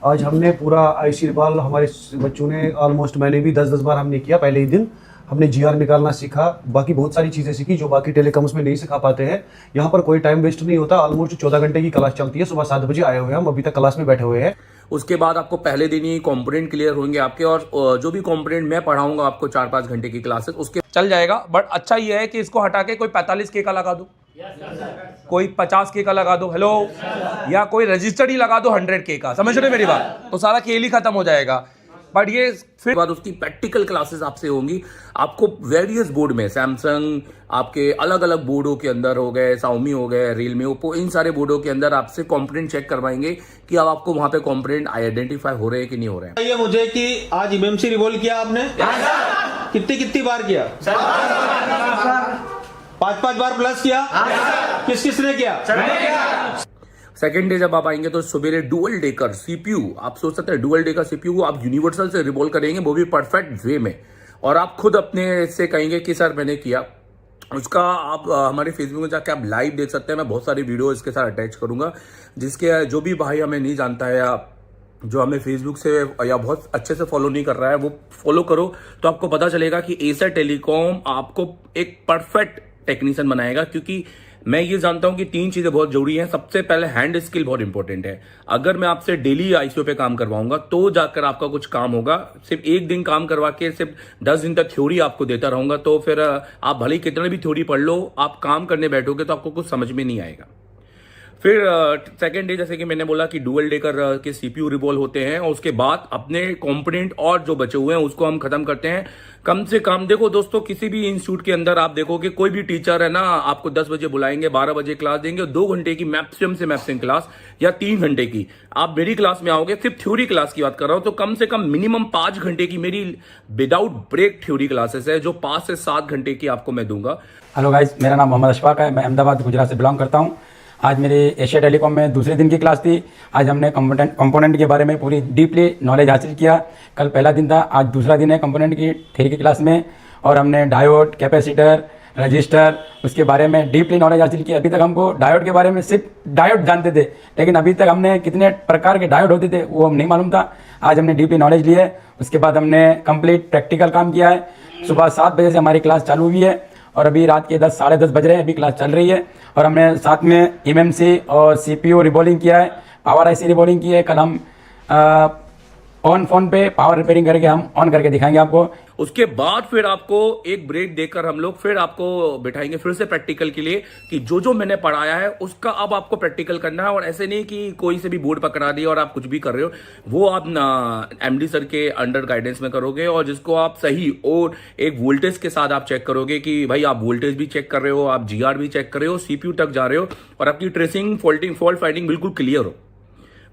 B: आज हमने पूरा आईसी रिबॉल हमारे बच्चों ने ऑलमोस्ट, मैंने भी 10 बार हमने किया। पहले ही दिन हमने जीआर निकालना सीखा, बाकी बहुत सारी चीज़ें सीखी जो बाकी टेलीकॉम्स में नहीं सिखा पाते हैं। यहाँ पर कोई टाइम वेस्ट नहीं होता। ऑलमोस्ट 14 घंटे की क्लास चलती है। सुबह 7 बजे आए हुए हैं हम, अभी तक क्लास में बैठे हुए हैं।
A: उसके बाद आपको पहले दिन ही कंपोनेंट क्लियर होंगे आपके, और जो भी कंपोनेंट मैं पढ़ाऊंगा आपको 4-5 घंटे की क्लासेस उसके चल जाएगा। बट अच्छा ये है कि इसको हटा के कोई 45K का लगा दो, कोई 50K का लगा दो, हेलो, या कोई रजिस्टर्ड ही लगा दो 100K का। समझ रहे मेरी बात? तो सारा खेल ही खत्म हो जाएगा। बट ये फिर बाद उसकी प्रैक्टिकल क्लासेस आपसे होंगी। आपको वेरियस बोर्ड में, सैमसंग आपके अलग अलग बोर्डों के अंदर हो गए, Xiaomi हो गए, रियलमी, ओप्पो, इन सारे बोर्डों के अंदर आपसे कंपोनेंट चेक करवाएंगे कि अब आपको वहां पे कंपोनेंट आइडेंटिफाई हो रहे हैं कि नहीं हो रहे हैं।
C: ये मुझे कि आज इमएमसी रिवॉल्व किया आपने कितनी बार किया? 5 बार प्लस किया? किस किसने किया?
A: सेकेंड डे जब आप आएंगे तो सवेरे डुअल डेकर सीपीयू, आप सोच सकते हैं डुअल डेकर सीपीयू को आप यूनिवर्सल से रिवॉल्व करेंगे, वो भी परफेक्ट वे में। और आप खुद अपने से कहेंगे कि सर मैंने किया। उसका आप हमारे फेसबुक में जाके आप लाइव देख सकते हैं। मैं बहुत सारी वीडियो इसके साथ अटैच करूंगा, जिसके जो भी भाई हमें नहीं जानता है या जो हमें फेसबुक से या बहुत अच्छे से फॉलो नहीं कर रहा है, वो फॉलो करो तो आपको पता चलेगा कि एशिया टेलीकॉम आपको एक परफेक्ट टेक्नीशियन बनाएगा। क्योंकि मैं ये जानता हूं कि 3 चीजें बहुत जरूरी हैं। सबसे पहले हैंड स्किल बहुत इंपॉर्टेंट है। अगर मैं आपसे डेली आईसीयू पे काम करवाऊंगा तो जाकर आपका कुछ काम होगा। सिर्फ एक दिन काम करवा के सिर्फ 10 दिन तक थ्योरी आपको देता रहूंगा तो फिर आप भले ही कितने भी थ्योरी पढ़ लो, आप काम करने बैठोगे तो आपको कुछ समझ में नहीं आएगा। फिर सेकेंड डे जैसे कि मैंने बोला कि डुअल डेकर के सीपीयू रिवॉल्व होते हैं, और उसके बाद अपने कंपोनेंट और जो बचे हुए हैं उसको हम खत्म करते हैं। कम से कम देखो दोस्तों, किसी भी इंस्टीट्यूट के अंदर आप देखोगे कोई भी टीचर है ना, आपको 10 बजे बुलाएंगे, 12 बजे क्लास देंगे, 2 घंटे की मैक्सिमम से मैक्सिमम क्लास या 3 घंटे की। आप मेरी क्लास में आओगे, सिर्फ थ्योरी क्लास की बात कर रहा हूं, तो कम से कम मिनिमम 5 घंटे की मेरी विदाउट ब्रेक थ्योरी क्लासेस है, जो 5 से 7 घंटे की आपको मैं दूंगा।
E: हेलो गाइस, मेरा नाम मोहम्मद अशफाक है। मैं अहमदाबाद गुजरात से बिलोंग करता हूं। आज मेरे एशिया टेलीकॉम में दूसरे दिन की क्लास थी। आज हमने कंपोनेंट के बारे में पूरी डीपली नॉलेज हासिल किया। कल पहला दिन था, आज दूसरा दिन है कंपोनेंट की थ्योरी की क्लास में, और हमने डायोड, कैपेसिटर, रजिस्टर, उसके बारे में डीपली नॉलेज हासिल की। अभी तक हमको डायोड के बारे में सिर्फ डायोड जानते थे, लेकिन अभी तक हमने कितने प्रकार के डायोड होते थे वो हम नहीं मालूम था। आज हमने डीपली नॉलेज ली है। उसके बाद हमने कंप्लीट प्रैक्टिकल काम किया है। सुबह 7 बजे से हमारी क्लास चालू हुई है और अभी रात के 10 साढ़े 10 बज रहे हैं, अभी क्लास चल रही है। और हमने साथ में एमएमसी और सीपीयू रिबॉलिंग किया है, पावर आईसी रिबॉलिंग की है। कल हम ऑन फोन पे पावर रिपेयरिंग करके हम ऑन करके दिखाएंगे आपको।
A: उसके बाद फिर आपको एक ब्रेक देकर हम लोग फिर आपको बिठाएंगे फिर से प्रैक्टिकल के लिए, कि जो जो मैंने पढ़ाया है उसका अब आपको प्रैक्टिकल करना है। और ऐसे नहीं कि कोई से भी बोर्ड पकड़ा दिया और आप कुछ भी कर रहे हो, वो आप एमडी सर के अंडर गाइडेंस में करोगे, और जिसको आप सही और एक वोल्टेज के साथ आप चेक करोगे कि भाई आप वोल्टेज भी चेक कर रहे हो, आप जीआर भी चेक कर रहे हो, सीपीयू तक जा रहे हो, और आपकी ट्रेसिंग फॉल्ट फाइंडिंग बिल्कुल क्लियर हो।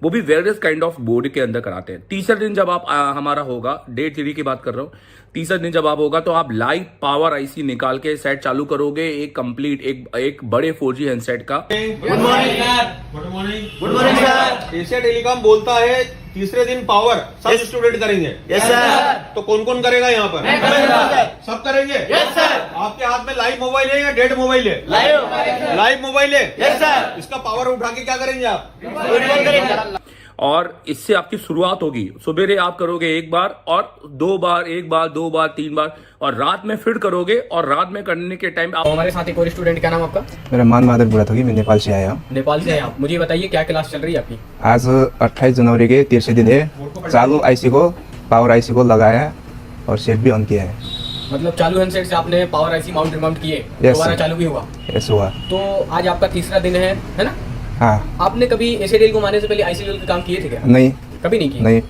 A: वो भी वेरियस काइंड ऑफ बोर्ड के अंदर कराते हैं। तीसरा दिन जब आप हमारा होगा, डे 3 की बात कर रहा हूँ, तीसरा दिन जब आप होगा तो आप लाइव पावर आईसी निकाल के सेट चालू करोगे, एक कंप्लीट एक बड़े 4G हैंडसेट का।
C: Good morning sir. Good morning. Good morning sir. Asia telecom बोलता है तीसरे दिन पावर सब स्टूडेंट करेंगे। Yes sir. तो कौन कौन करेगा यहाँ पर? मैं करूंगा। सब करेंगे? Yes sir. आपके हाथ में लाइव मोबाइल है या डेड मोबाइल है? लाइव मोबाइल है? Yes sir. इसका पावर उठा के क्या करेंगे आप?
A: और इससे आपकी शुरुआत होगी। सुबेरे आप करोगे 1 बार और 2 बार, 1 बार, 2 बार, 3 बार, और रात में फिर करोगे। और रात में करने के टाइम आप
F: हमारे साथ एक और स्टूडेंट, क्या नाम आपका?
G: मेरा मान माधव बुरा था, मैं नेपाल से आया हूँ।
F: नेपाल से आए आप। मुझे बताइए क्या क्लास चल रही है आपकी?
G: आज 28 जनवरी के तीसरे दिन है। चालू आईसी को, पावर आईसी को लगाया और सेट भी ऑन किया है।
F: मतलब चालू हैंडसेट से आपने पावर आईसी माउंट किए, दोबारा चालू भी हुआ?
G: यस हुआ।
F: तो आज आपका तीसरा दिन है ना?
G: हाँ।
F: आपने कभी एशिया टेल को आने से पहले आईसीएल के काम किए थे क्या?
G: नहीं,
F: कभी नहीं किए?
G: नहीं।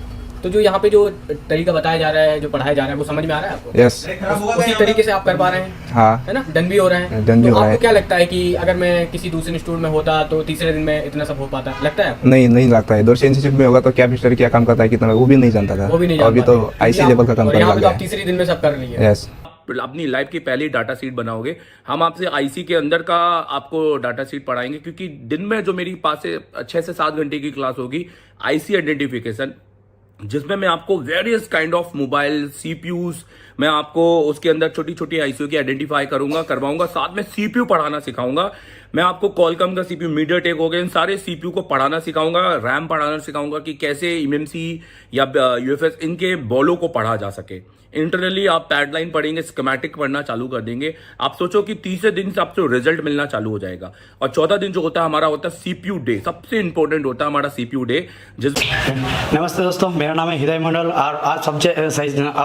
F: तो जो यहाँ पे जो तरीका बताया जा रहा है, जो पढ़ाया जा रहा है, वो समझ में आ रहा है आपको?
G: यस।
F: उसी तरीके से आप कर पा रहे हैं?
G: हाँ।
F: है ना? डन भी हो रहा है?
G: डन भी हो रहा है।
F: आपको क्या लगता है कि अगर मैं किसी दूसरे इंस्टीट्यूट में होता तो तीसरे दिन में इतना सब हो पाता? लगता है आपको?
G: नहीं, नहीं लगता है। दूसरे इंस्टीट्यूट में होगा तो क्या पिस्टर क्या काम करता है, कितना, वो भी नहीं जानता था।
F: वो भी नहीं
G: अभी तो आईसी लेवल का काम करने लगा है।
F: तीसरे दिन में सब कर रही है।
G: यस।
A: अपनी लाइफ की पहली डाटा सीट बनाओगे। हम आपसे आईसी के अंदर का आपको डाटा सीट पढ़ाएंगे, क्योंकि दिन में जो मेरी पास से 6 से 7 घंटे की क्लास होगी आईसी आइडेंटिफिकेशन, जिसमें मैं आपको various kind of mobile CPUs, मैं आपको उसके अंदर छोटी छोटी आईसीयू की आइडेंटिफाई करवाऊंगा, साथ में सीपीयू पढ़ाना सिखाऊंगा। मैं आपको कॉलकॉम का सीपीयू, मीडियाटेक हो गए, इन सारे सीपीयू को पढ़ाना सिखाऊंगा, रैम पढ़ाना सिखाऊंगा कि कैसे एमएमसी या यूएफएस इनके बॉलों को पढ़ा जा सके। इंटरनली आप पैडलाइन पढ़ेंगे, स्कीमेटिक पढ़ना चालू कर देंगे। आप सोचो कि तीसरे दिन से आपको रिजल्ट मिलना चालू हो जाएगा। और चौथा दिन जो होता है हमारा होता है सीपीयू डे, सबसे इंपॉर्टेंट होता है हमारा सीपीयू डे।
H: नमस्ते दोस्तों, मेरा नाम है हृदय मंडल और आज आप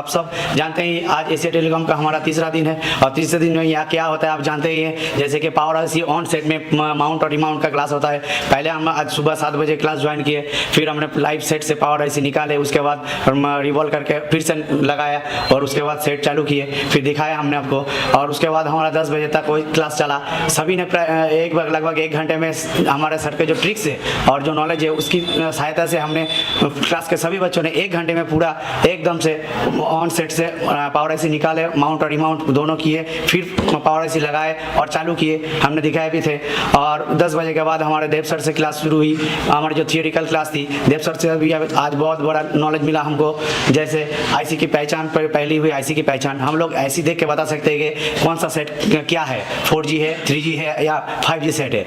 H: सब जानते हैं आज एशिया टेलीकॉम का हमारा तीसरा दिन है। और तीसरे दिन में यहाँ क्या होता है आप जानते ही हैं, जैसे कि पावर आईसी ऑन सेट में माउंट और रिमाउंट का क्लास होता है। पहले हम आज सुबह 7 बजे क्लास ज्वाइन किए, फिर हमने लाइव सेट से पावर आईसी निकाले, उसके बाद रिवॉल्व करके फिर से लगाया और उसके बाद सेट चालू किए, फिर दिखाया हमने आपको। और उसके बाद हमारा 10 बजे तक वही क्लास चला। सभी ने लगभग 1 घंटे में हमारे सर के जो ट्रिक्स है और जो नॉलेज है उसकी सहायता से हमने क्लास के सभी बच्चों ने 1 घंटे में पूरा एकदम से ऑन सेट से पावर आईसी निकाले, माउंट और रिमाउंट दोनों किए, फिर पावर आईसी लगाए और चालू किए, हमने दिखाए भी थे। और 10 बजे के बाद हमारे देव सर से क्लास शुरू हुई। हमारी जो थियोरिकल क्लास थी, देव सर से भी आज बहुत बड़ा नॉलेज मिला हमको। जैसे आईसी की पहचान, पहली हुई आईसी की पहचान, हम लोग ऐसी देख के बता सकते हैं कि कौन सा सेट क्या है, 4G है, 3G है या 5G सेट है।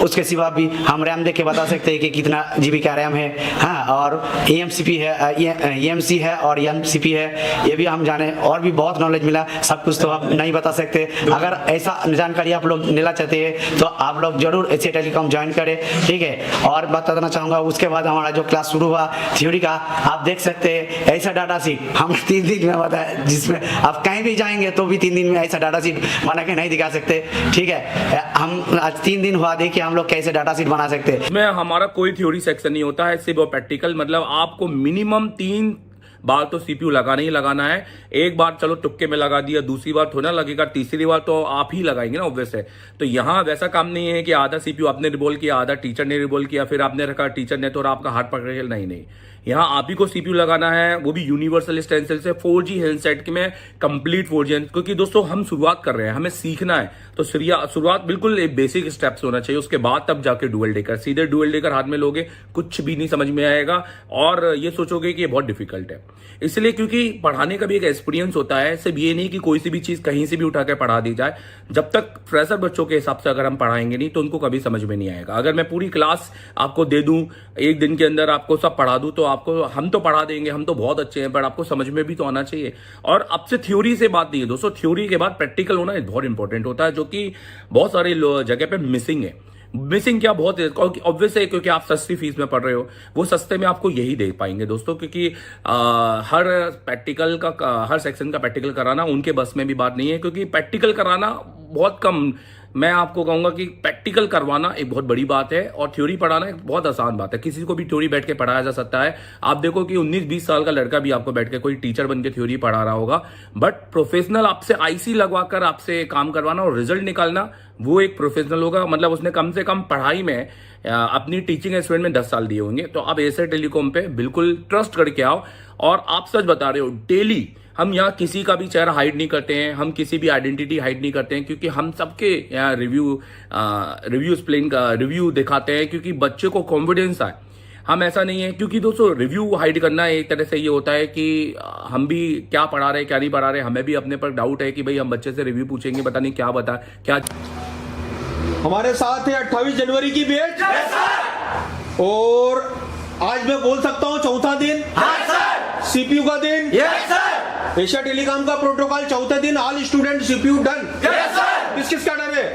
H: उसके सिवा भी हम रैम देख के बता सकते हैं कि कितना GB का रैम है। हाँ, और EMCP है, EMC है और MCP है, ये भी हम जाने। और भी बहुत नॉलेज मिला, सब कुछ तो हम नहीं बता सकते। अगर ऐसा जानकारी आप लोग लेना चाहते हैं तो आप लोग जरूर एशिया टेलीकॉम ज्वाइन करें, ठीक है। और बताना चाहूँगा उसके बाद हमारा जो क्लास शुरू हुआ थ्योरी का, आप देख सकते हैं ऐसा डाटा शीट हम 3 दिन में बताया, जिसमें आप कहीं भी जाएंगे तो भी 3 दिन में ऐसा डाटा शीट बना के नहीं दिखा सकते, ठीक है। हम आज 3 दिन हुआ देखिए हम लोग कैसे डाटा शीट बना सकते हैं।
A: इसमें हमारा कोई थ्योरी सेक्शन नहीं होता है, सिर्फ प्रैक्टिकल। मतलब आपको मिनिमम 3 बार तो सीपीयू लगाना ही लगाना है। एक बार चलो तुक्के में लगा दिया, दूसरी बार थोड़ा लगेगा, तीसरी बार तो आप ही लगाएंगे ना ऑब्वियस है। तो यहाँ वैसा काम नहीं है कि आधा सीपीयू आपने रिवॉल्व किया, आधा टीचर ने रिवॉल्व किया, फिर आपने रखा टीचर ने तो और आपका हाथ पकड़ के, नहीं। यहाँ आप ही को सीपीयू लगाना है, वो भी यूनिवर्सल स्टेंसिल से 4G हैंडसेट में कंप्लीट 4G। क्योंकि दोस्तों हम शुरुआत कर रहे हैं, हमें सीखना है, तो शुरुआत बिल्कुल एक बेसिक स्टेप्स होना चाहिए। उसके बाद तब जाके डुअल डेकर, सीधे डुअल डेकर हाथ में लोगे कुछ भी नहीं समझ में आएगा और ये सोचोगे कि ये बहुत डिफिकल्ट है। इसलिए क्योंकि पढ़ाने का भी एक एक्सपीरियंस होता है, सिर्फ ये नहीं कि कोई सी भी चीज कहीं से भी उठा के पढ़ा दी जाए। जब तक फ्रेशर बच्चों के हिसाब से अगर हम पढ़ाएंगे नहीं तो उनको कभी समझ में नहीं आएगा। अगर मैं पूरी क्लास आपको दे दूं, 1 दिन के अंदर आपको सब पढ़ा दूं, तो आपको हम तो पढ़ा देंगे, हम तो बहुत अच्छे हैं, बट आपको समझ में भी तो आना चाहिए। और अब से थ्योरी से बात नहीं है दोस्तों, थ्योरी के बाद प्रैक्टिकल होना बहुत इंपॉर्टेंट होता है, जो कि बहुत सारे जगह पे मिसिंग है। मिसिंग क्या बहुत है, ऑब्वियस है, क्योंकि आप सस्ती फीस में पढ़ रहे हो, वो सस्ते में आपको यही दे पाएंगे दोस्तों। क्योंकि हर प्रैक्टिकल का, हर सेक्शन का प्रैक्टिकल कराना उनके बस में भी बात नहीं है, क्योंकि प्रैक्टिकल कराना बहुत कम। मैं आपको कहूंगा कि प्रैक्टिकल करवाना एक बहुत बड़ी बात है और थ्योरी पढ़ाना एक बहुत आसान बात है। किसी को भी थ्योरी बैठ के पढ़ाया जा सकता है। आप देखो कि 19-20 साल का लड़का भी आपको बैठ के कोई टीचर बन के थ्योरी पढ़ा रहा होगा, बट प्रोफेशनल आपसे आईसी लगवाकर आपसे काम करवाना और रिजल्ट निकालना, वो एक प्रोफेशनल होगा। मतलब उसने कम से कम पढ़ाई में अपनी टीचिंग एक्सपीरियंस में 10 साल दिए होंगे। तो आप एशिया टेलीकॉम पे बिल्कुल ट्रस्ट करके आओ। और आप सच बता रहे हो, डेली हम यहाँ किसी का भी चेहरा हाइड नहीं करते हैं, हम किसी भी आइडेंटिटी हाइड नहीं करते हैं, क्योंकि हम सबके यहाँ रिव्यू दिखाते हैं, क्योंकि बच्चे को कॉन्फिडेंस आए। हम ऐसा नहीं है, क्योंकि दोस्तों रिव्यू हाइड करना एक तरह से ये होता है कि हम भी क्या पढ़ा रहे क्या नहीं पढ़ा रहे, हमें भी अपने पर डाउट है कि भाई हम बच्चे से रिव्यू पूछेंगे, पता नहीं क्या।
C: हमारे साथ है 28 जनवरी की बैच, और आज मैं बोल सकता हूँ चौथा दिन, सीपीयू का दिन, एशिया टेलीकॉम का प्रोटोकॉल चौथे दिन, ऑल स्टूडेंट सीपीयू डन। किसका डर है?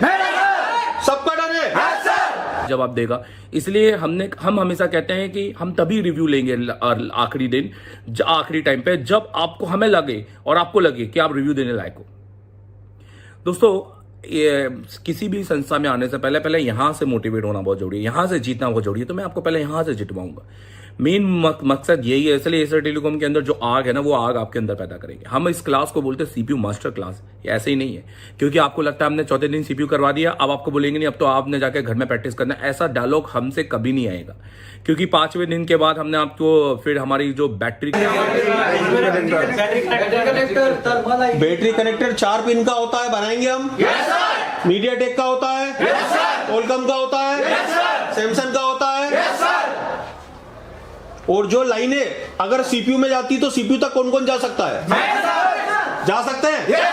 C: सबका डर है।
A: जवाब देगा। इसलिए हम हमेशा कहते हैं कि हम तभी रिव्यू लेंगे आखिरी दिन, आखिरी टाइम पे, जब आपको हमें लगे और आपको लगे कि आप रिव्यू देने लायक हो। दोस्तों, किसी भी संस्था में आने से पहले यहां से मोटिवेट होना बहुत जरूरी है, यहां से जीतना बहुत जरूरी है। तो मैं आपको पहले यहां से जितवाऊंगा। मेन मकसद यही है। इसलिए एशिया टेलीकॉम के अंदर जो आग है ना, वो आग आपके अंदर पैदा करेंगे। हम इस क्लास को बोलते हैं सीपीयू मास्टर क्लास। ऐसे ही नहीं है क्योंकि आपको लगता है हमने चौथे दिन सीपीयू करवा दिया, अब आपको बोलेंगे नहीं अब तो आपने जाके घर में प्रैक्टिस करना। ऐसा डायलॉग हमसे कभी नहीं आएगा, क्योंकि 5वें दिन के बाद हमने आपको फिर हमारी जो बैटरी
C: कनेक्टर 4 पिन का होता है, बनाएंगे हम। मीडियाटेक का होता है, कॉलकॉम का होता है, सैमसंग का होता है, और जो लाइनें अगर सीपीयू में जाती तो सीपीयू तक कौन कौन जा सकता है? जा सकते हैं?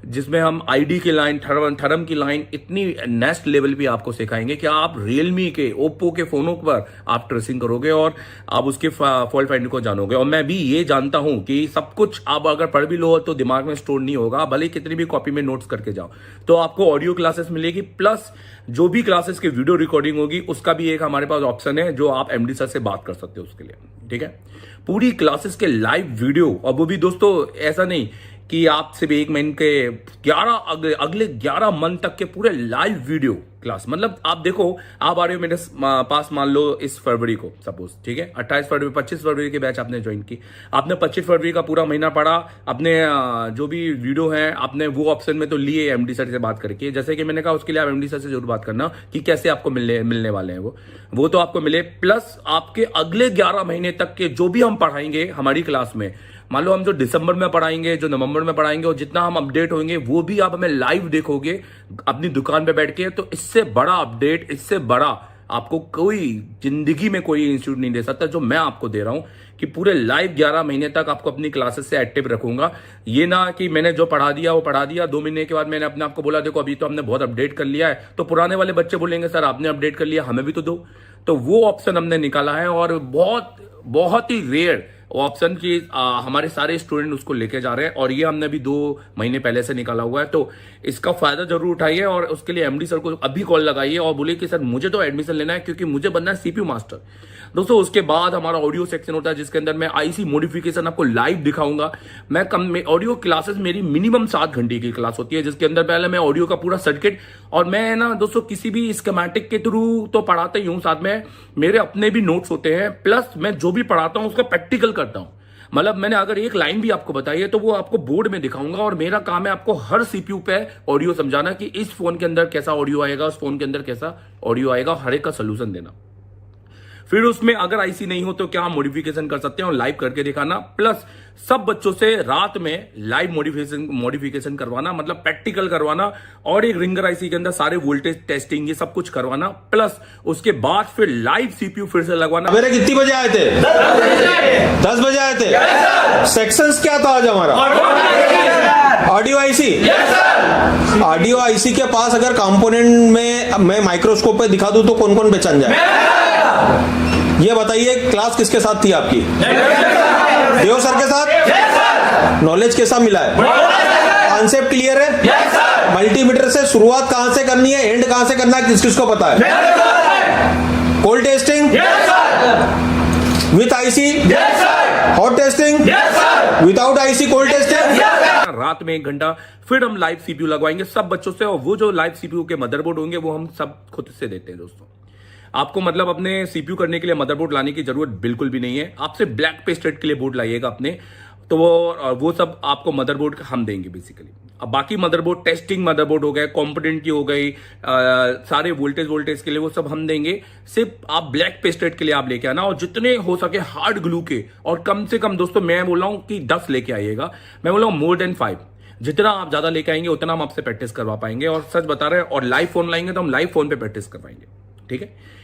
A: जिसमें हम आईडी की लाइन, थर्म की लाइन, इतनी नेक्स्ट लेवल पे आपको सिखाएंगे कि आप रियलमी के, ओप्पो के फोनों पर आप ट्रेसिंग करोगे और आप उसके फॉल्ट फाइंडर को जानोगे। और मैं भी ये जानता हूं कि सब कुछ आप अगर पढ़ भी लो तो दिमाग में स्टोर नहीं होगा, भले ही कितनी भी कॉपी में नोट्स करके जाओ। तो आपको ऑडियो क्लासेस मिलेगी, प्लस जो भी क्लासेस की वीडियो रिकॉर्डिंग होगी उसका भी एक हमारे पास ऑप्शन है, जो आप एमडी सर से बात कर सकते हो उसके लिए। ठीक है, पूरी क्लासेस के लाइव वीडियो, और वो भी दोस्तों ऐसा नहीं कि आप सिर्फ एक महीने के अगले 11 मंथ तक के पूरे लाइव वीडियो क्लास। मतलब आप देखो, आप आ रहे हो मेरे पास मान लो इस फरवरी को सपोज, ठीक है, 28 फरवरी 25 फरवरी के बैच आपने ज्वाइन की, आपने 25 फरवरी का पूरा महीना पढ़ा, अपने जो भी वीडियो है आपने वो ऑप्शन में तो लिए एमडी सर से बात करके। जैसे कि मैंने कहा उसके लिए आप एमडी सर से जरूर बात करना कि कैसे आपको मिलने वाले हैं वो तो आपको मिले, प्लस आपके अगले 11 महीने तक के जो भी हम पढ़ाएंगे हमारी क्लास में, मान लो हम जो दिसंबर में पढ़ाएंगे, जो नवंबर में पढ़ाएंगे, और जितना हम अपडेट होंगे वो भी आप हमें लाइव देखोगे अपनी दुकान पे बैठ के। तो इससे बड़ा अपडेट, इससे बड़ा आपको कोई जिंदगी में कोई इंस्टीट्यूट नहीं दे सकता, जो मैं आपको दे रहा हूं कि पूरे लाइव 11 महीने तक आपको अपनी क्लासेस से एक्टिव रखूंगा। ये ना कि मैंने जो पढ़ा दिया वो पढ़ा दिया, 2 महीने के बाद मैंने अपने आप को बोला देखो अभी तो हमने बहुत अपडेट कर लिया है, तो पुराने वाले बच्चे बोलेंगे सर आपने अपडेट कर लिया, हमें भी तो दो। तो वो ऑप्शन हमने निकाला है, और बहुत ही रेयर ऑप्शन की हमारे सारे स्टूडेंट उसको लेके जा रहे हैं, और ये हमने अभी 2 महीने पहले से निकाला हुआ है। तो इसका फायदा जरूर उठाइए, और उसके लिए एमडी सर को अभी कॉल लगाइए और बोलिए कि सर मुझे तो एडमिशन लेना है क्योंकि मुझे बनना है सीपीयू मास्टर। दोस्तों उसके बाद हमारा ऑडियो सेक्शन होता है जिसके अंदर मैं आईसी मॉडिफिकेशन आपको लाइव दिखाऊंगा। मैं ऑडियो क्लासेस मेरी मिनिमम 7 घंटे की क्लास होती है, जिसके अंदर पहले मैं ऑडियो का पूरा सर्किट, और मैं ना दोस्तों किसी भी स्कीमेटिक के थ्रू तो पढ़ाता ही हूं, साथ में मेरे अपने भी नोट्स होते हैं, प्लस मैं जो भी पढ़ाता हूं उसका प्रैक्टिकल करता हूं। मतलब मैंने अगर एक लाइन भी आपको बताई है तो वो आपको बोर्ड में दिखाऊंगा, और मेरा काम है आपको हर सीपीयू पे ऑडियो समझाना कि इस फोन के अंदर कैसा ऑडियो आएगा, उस फोन के अंदर कैसा ऑडियो आएगा, हर एक का सोल्यूशन देना। फिर उसमें अगर आईसी नहीं हो तो क्या हम मॉडिफिकेशन कर सकते हैं और लाइव करके दिखाना, प्लस सब बच्चों से रात में लाइव मॉडिफिकेशन करवाना, मतलब प्रैक्टिकल करवाना, और एक रिंगर आईसी के अंदर सारे वोल्टेज टेस्टिंग ये सब कुछ करवाना, प्लस उसके बाद फिर लाइव सीपीयू फिर से लगवाना।
C: मेरे कितनी बजे आए थे? 10 बजे आए थे। सेक्शंस क्या था आज हमारा? Audio IC. ऑडियो आईसी के पास अगर कंपोनेंट में मैं माइक्रोस्कोप पे दिखा दूं तो कौन कौन पहचान जाए? ये बताइए, क्लास किसके साथ थी आपकी? देव सर के साथ। नॉलेज कैसा मिला है? कॉन्सेप्ट क्लियर है? मल्टीमीटर से शुरुआत कहां से करनी है, एंड कहां से करना है, किस किसको पता है? Cold testing with IC, hot testing without IC, cold testing.
A: रात में 1 घंटा फिर हम लाइव सीपीयू लगवाएंगे सब बच्चों से, और वो जो लाइव सीपीयू के मदरबोर्ड होंगे वो हम सब खुद से देते हैं। दोस्तों आपको मतलब अपने सीपीयू करने के लिए मदरबोर्ड लाने की जरूरत बिल्कुल भी नहीं है, आप सिर्फ ब्लैक पेस्टेड के लिए बोर्ड लाइएगा अपने, तो वो सब आपको मदरबोर्ड हम देंगे बेसिकली। अब बाकी मदरबोर्ड, टेस्टिंग मदरबोर्ड हो गए, कंपोनेंट की हो गई, सारे वोल्टेज के लिए वो सब हम देंगे, सिर्फ आप ब्लैक पेस्टेड के लिए आप लेके आना, और जितने हो सके हार्ड ग्लू के, और कम से कम दोस्तों मैं बोल रहा हूं कि 10 लेके आइएगा, मैं बोल रहा हूं मोर देन 5। जितना आप ज्यादा लेके आएंगे उतना हम आपसे प्रैक्टिस करवा पाएंगे, और सच बता रहे हैं, और लाइव फोन लाएंगे तो हम लाइव फोन पे प्रैक्टिस करवाएंगे, ठीक है।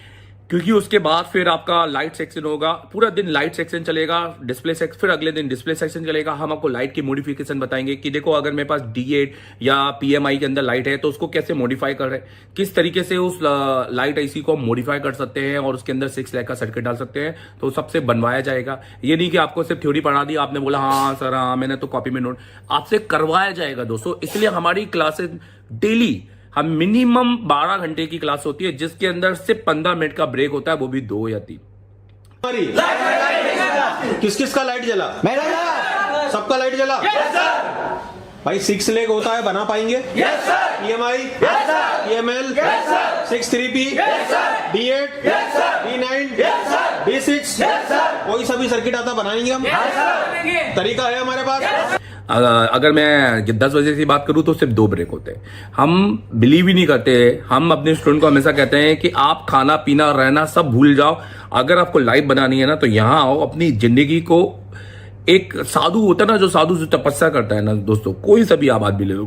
A: क्योंकि उसके बाद फिर आपका लाइट सेक्शन होगा, पूरा दिन लाइट सेक्शन चलेगा, डिस्प्ले सेक्शन, फिर अगले दिन डिस्प्ले सेक्शन चलेगा। हम आपको लाइट की मॉडिफिकेशन बताएंगे कि देखो अगर मेरे पास D8 या PMI के अंदर लाइट है तो उसको कैसे मॉडिफाई कर रहे हैं, किस तरीके से उस लाइट आईसी को मॉडिफाई कर सकते हैं, और उसके अंदर 6 लाख का सर्किट डाल सकते हैं, तो सबसे बनवाया जाएगा। ये नहीं कि आपको सिर्फ थ्योरी पढ़ा दी, आपने बोला हाँ सर हाँ मैंने तो कॉपी में नोट, आपसे करवाया जाएगा दोस्तों। इसलिए हमारी क्लासेस डेली हम मिनिमम 12 घंटे की क्लास होती है, जिसके अंदर सिर्फ 15 मिनट का ब्रेक होता है, वो भी 2 या 3।
C: किस किस का लाइट जला? मेरा। सबका लाइट जला? भाई 6 लेग होता है, बना पाएंगे? PMI, PML, 63P, D8, D9, D6, कोई सभी सर्किट आता बनाएंगे हम। तरीका है हमारे पास।
A: अगर मैं 10 बजे की बात करूं तो सिर्फ 2 ब्रेक होते हैं। हम बिलीव ही नहीं करते, हम अपने स्टूडेंट को हमेशा कहते हैं कि आप खाना पीना रहना सब भूल जाओ, अगर आपको लाइफ बनानी है ना तो यहां आओ, अपनी जिंदगी को, एक साधु होता है ना, जो साधु जो तपस्या करता है ना दोस्तों, कोई सा भी आबाद भी ले लो,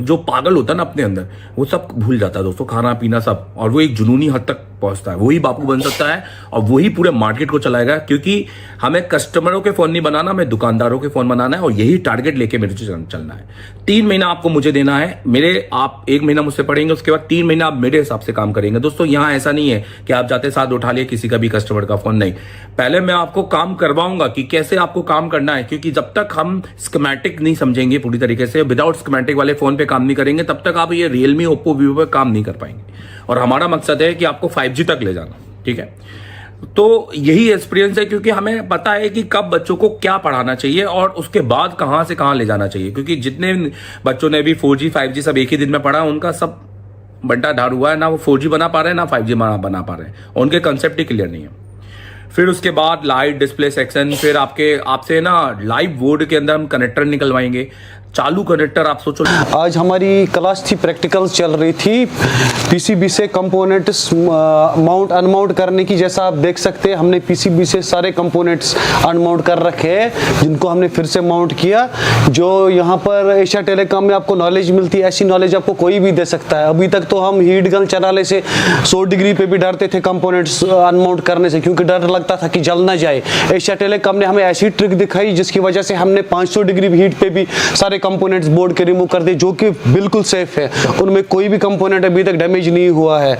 A: जो पागल होता है ना अपने अंदर, वो सब भूल जाता है दोस्तों, खाना पीना सब, और वो एक जुनूनी हद तक पहुंचता है, वही बापू बन सकता है और वही पूरे मार्केट को चलाएगा। क्योंकि हमें कस्टमरों के फोन नहीं बनाना, हमें दुकानदारों के फोन बनाना है और यही टारगेट लेके मेरे से चलना है। 3 महीना आपको मुझे देना है, आप 1 महीना मुझसे पढ़ेंगे, उसके बाद 3 महीना आप मेरे हिसाब से काम करेंगे। दोस्तों यहाँ ऐसा नहीं है कि आप जाते साथ उठा लिए किसी का भी कस्टमर का फोन, नहीं, पहले मैं आपको काम करवाऊंगा कि कैसे आपको काम करना है। क्योंकि जब तक हम स्कीमेटिक नहीं समझेंगे पूरी तरीके से, विदाउट स्कीमेटिक वाले फोन पे काम नहीं करेंगे, तब तक आप ये रियलमी, ओप्पो, वीवो पे काम नहीं कर पाएंगे। और हमारा मकसद है कि आपको 5G तक ले जाना, ठीक है। तो यही एक्सपीरियंस है, क्योंकि हमें पता है कि कब बच्चों को क्या पढ़ाना चाहिए और उसके बाद कहां से कहां ले जाना चाहिए। क्योंकि जितने बच्चों ने भी 4G 5G सब एक ही दिन में पढ़ा, उनका सब बंटा ढार हुआ है, ना वो 4G बना पा रहे हैं, ना 5G बना पा रहे हैं, उनके कंसेप्ट ही क्लियर नहीं है। फिर उसके बाद लाइट डिस्प्ले सेक्शन, फिर आपसे ना लाइव बोर्ड के अंदर हम कनेक्टर निकलवाएंगे, चालू कनेक्टर। आप सोचो,
B: आज हमारी क्लास थी, प्रैक्टिकल चल रही थी पीसीबी से कंपोनेंट्स माउंट अनमाउंट करने की। जैसा आप देख सकते हैं हमने पीसीबी से सारे कंपोनेंट्स अनमाउंट कर रखे हैं, जिनको हमने फिर से माउंट किया। जो यहाँ पर एशिया टेलीकॉम में आपको नॉलेज मिलती है, ऐसी नॉलेज आपको कोई भी दे सकता है। अभी तक तो हम हीट गन चलाने से 100 डिग्री पे भी डरते थे कंपोनेंट्स अनमाउंट करने से, क्योंकि डर लगता था कि जल ना जाए। एशिया टेलीकॉम ने हमें ऐसी ट्रिक दिखाई जिसकी वजह से हमने 500 डिग्री हीट पे भी सारे कंपोनेंट्स बोर्ड के रिमूव कर दिए, जो कि बिल्कुल सेफ है, उनमें कोई भी कंपोनेंट अभी तक डैमेज नहीं हुआ है।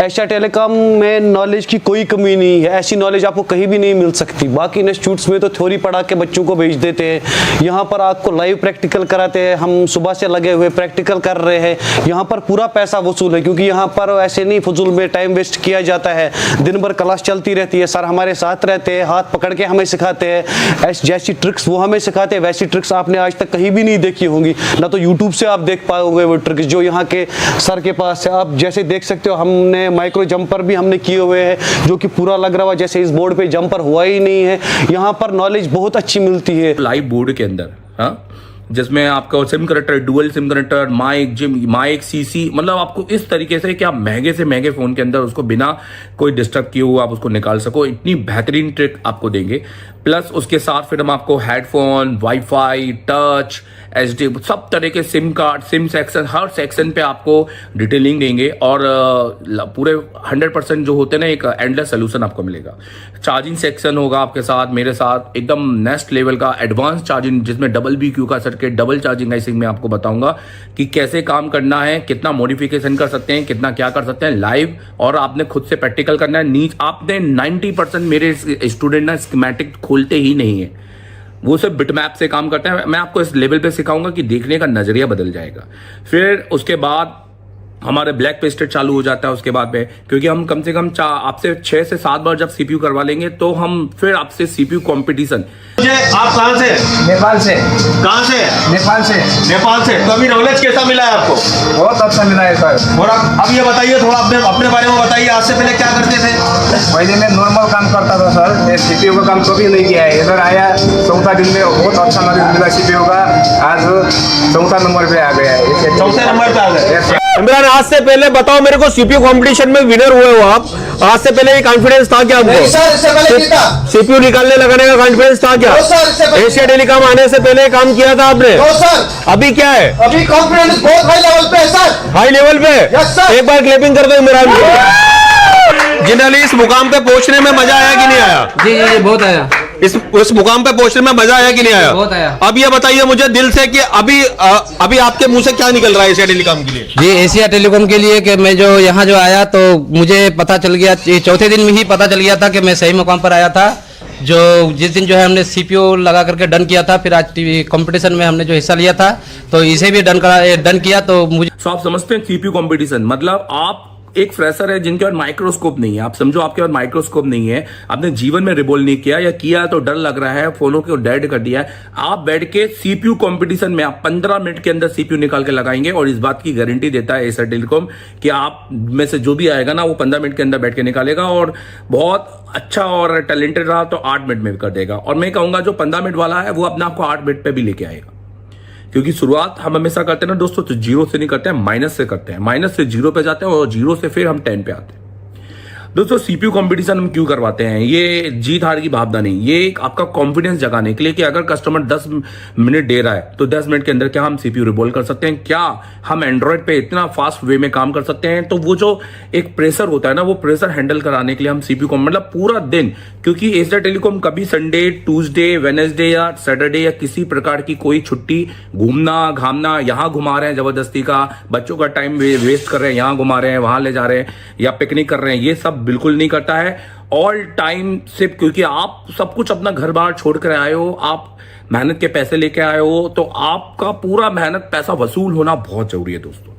B: एशिया टेलीकॉम में नॉलेज की कोई कमी नहीं है, ऐसी नॉलेज आपको कहीं भी नहीं मिल सकती। बाकी इंस्टीट्यूट्स में तो थ्योरी पढ़ा के बच्चों को भेज देते हैं, यहाँ पर आपको लाइव प्रैक्टिकल कराते हैं। हम सुबह से लगे हुए प्रैक्टिकल कर रहे हैं, यहाँ पर पूरा पैसा वसूल है, क्योंकि यहाँ पर ऐसे नहीं फजूल में टाइम वेस्ट किया जाता है। दिन भर क्लास चलती रहती है, सर हमारे साथ रहते हैं, हाथ पकड़ के हमें सिखाते हैं, जैसी ट्रिक्स वो हमें सिखाते हैं वैसी ट्रिक्स आपने आज तक कहीं भी नहीं देखी होंगी, ना तो यूट्यूब से आप देख पाओगे वो ट्रिक्स जो यहाँ के सर के पास है। आप जैसे देख सकते हो हमने माइक्रो जंपर भी हमने किए हुए हैं, जो कि पूरा लग रहा है जैसे इस बोर्ड पे जंपर हुआ ही नहीं है। यहाँ पर नॉलेज बहुत अच्छी मिलती है
A: लाइव बोर्ड के अंदर, हाँ, जिसमें आपका SIM connector, dual SIM connector, mic CC, मतलब आपको इस तरीके से कि आप महंगे से महंगे फोन के अंदर उसको बिना कोई डिस्टर्ब किए हुए आप उसको निकाल सको, इतनी बेहतरीन ट्रिक आपको देंगे। प्लस उसके साथ फिर हम आपको हेडफोन, वाईफाई, टच, एचडी, सब तरह के सिम कार्ड, सिम सेक्शन, हर सेक्शन पे आपको डिटेलिंग देंगे और पूरे 100% जो होते हैं ना, एक एंडलेस सोल्यूशन आपको मिलेगा। चार्जिंग सेक्शन होगा आपके साथ, मेरे साथ एकदम नेक्स्ट लेवल का एडवांस चार्जिंग, जिसमें डबल BQ का सर्किट, डबल चार्जिंग आइसिंग में आपको बताऊंगा कि कैसे काम करना है, कितना मॉडिफिकेशन कर सकते हैं, कितना क्या कर सकते हैं लाइव, और आपने खुद से प्रैक्टिकल करना है। आपने 90% मेरे स्टूडेंट ना स्कीमेटिक खोलते ही नहीं है, वो सिर्फ बिटमैप से काम करते हैं। मैं आपको इस लेवल पे सिखाऊंगा कि देखने का नजरिया बदल जाएगा। फिर उसके बाद हमारे ब्लैक पेस्टेड चालू हो जाता है उसके बाद में, क्योंकि हम कम से कम आपसे 6 से 7 बार जब CPU करवा लेंगे तो हम फिर आपसे CPU कंपटीशन।
C: आप कहाँ से?
G: नेपाल से।
C: कहाँ से?
G: नेपाल से।
C: नेपाल से। तो अभी नॉलेज कैसा मिला है आपको?
G: बहुत अच्छा मिला है सर।
C: और अब ये बताइए थोड़ा अपने बारे में बताइए, आज से पहले क्या करते थे?
G: पहले मैं नॉर्मल काम करता था सर, मैं CPU का काम कभी नहीं किया है। इधर आया 4था दिन में बहुत अच्छा नॉलेज मिला CPU का, आज 4था नंबर पे आ गया है।
C: 4थे नंबर पे आ गए।
I: इमरान, आज से पहले बताओ मेरे को, CPU कंपटीशन में विनर हुए हो आप, आज से पहले ये कॉन्फिडेंस था क्या आपको? CPU निकालने लगाने का कॉन्फिडेंस था क्या? एशिया टेलीकॉम आने से पहले काम किया था आपने? अभी क्या है?
J: अभी कॉन्फिडेंस बहुत हाई लेवल पे है सर।
I: हाई लेवल पे? एक बार क्लैपिंग कर दो इमरान को। जिन्हें इस मुकाम पे पहुंचने में मजा आया कि नहीं आया?
D: जी बहुत आया।
I: इस मुकाम पे पहुंचने में मजा आया कि नहीं आया?
D: बहुत आया।
I: अब ये बताइए मुझे दिल से कि अभी आपके मुंह से क्या निकल रहा है एशिया टेलीकॉम के लिए?
D: जी एशिया टेलीकॉम के लिए कि मैं जो यहाँ जो आया तो मुझे पता चल गया, ये चौथे दिन में ही पता चल गया था कि मैं सही मुकाम पर आया था। जो जिस दिन जो है हमने CPU लगा करके डन किया था, फिर आज कंपटीशन में हमने जो हिस्सा लिया था तो इसे भी डन किया। तो मुझे
A: आप समझते हैं CPU कंपटीशन मतलब आप एक फ्रेशर है जिनके पास माइक्रोस्कोप नहीं है, आप समझो आपके पास माइक्रोस्कोप नहीं है, आपने जीवन में रिबोल नहीं किया या किया तो डर लग रहा है, फोनों को डेड कर दिया है, आप बैठ के CPU कंपटीशन में आप 15 मिनट के अंदर CPU निकाल के लगाएंगे और इस बात की गारंटी देता है एशिया टेलीकॉम कि आप में से जो भी आएगा ना वो 15 मिनट के अंदर बैठ के निकालेगा और बहुत अच्छा और टैलेंटेड रहा तो 8 मिनट में भी कर देगा। और मैं कहूंगा जो 15 मिनट वाला है वो अपने आपको 8 मिनट पे भी लेके आएगा, क्योंकि शुरुआत हम हमेशा करते हैं ना दोस्तों, तो 0 से नहीं करते हैं, माइनस से करते हैं, माइनस से 0 पे जाते हैं और 0 से फिर हम 10 पे आते हैं। दोस्तों सीपीयू कंपटीशन हम क्यों करवाते हैं? ये जीत हार की भावना नहीं, ये एक आपका कॉन्फिडेंस जगाने के लिए कि अगर कस्टमर 10 मिनट दे रहा है तो 10 मिनट के अंदर क्या हम सीपीयू रिवॉल्व कर सकते हैं, क्या हम एंड्रॉयड पे इतना फास्ट वे में काम कर सकते हैं। तो वो जो एक प्रेशर होता है ना, वो प्रेशर हैंडल कराने के लिए हम सीपीयू को मतलब पूरा दिन, क्योंकि एशिया टेलीकॉम कभी संडे, ट्यूसडे, वेडनेसडे या सैटरडे या किसी प्रकार की कोई छुट्टी, घूमना घामना, यहाँ घुमा रहे हैं जबरदस्ती का, बच्चों का टाइम वेस्ट कर रहे हैं, यहाँ घुमा रहे हैं, वहां ले जा रहे हैं या पिकनिक कर रहे हैं, ये सब बिल्कुल नहीं करता है। ऑल टाइम सिर्फ क्योंकि आप सब कुछ अपना घर बार छोड़ कर आए हो, आप मेहनत के पैसे लेके आए हो, तो आपका पूरा मेहनत पैसा वसूल होना बहुत जरूरी है दोस्तों।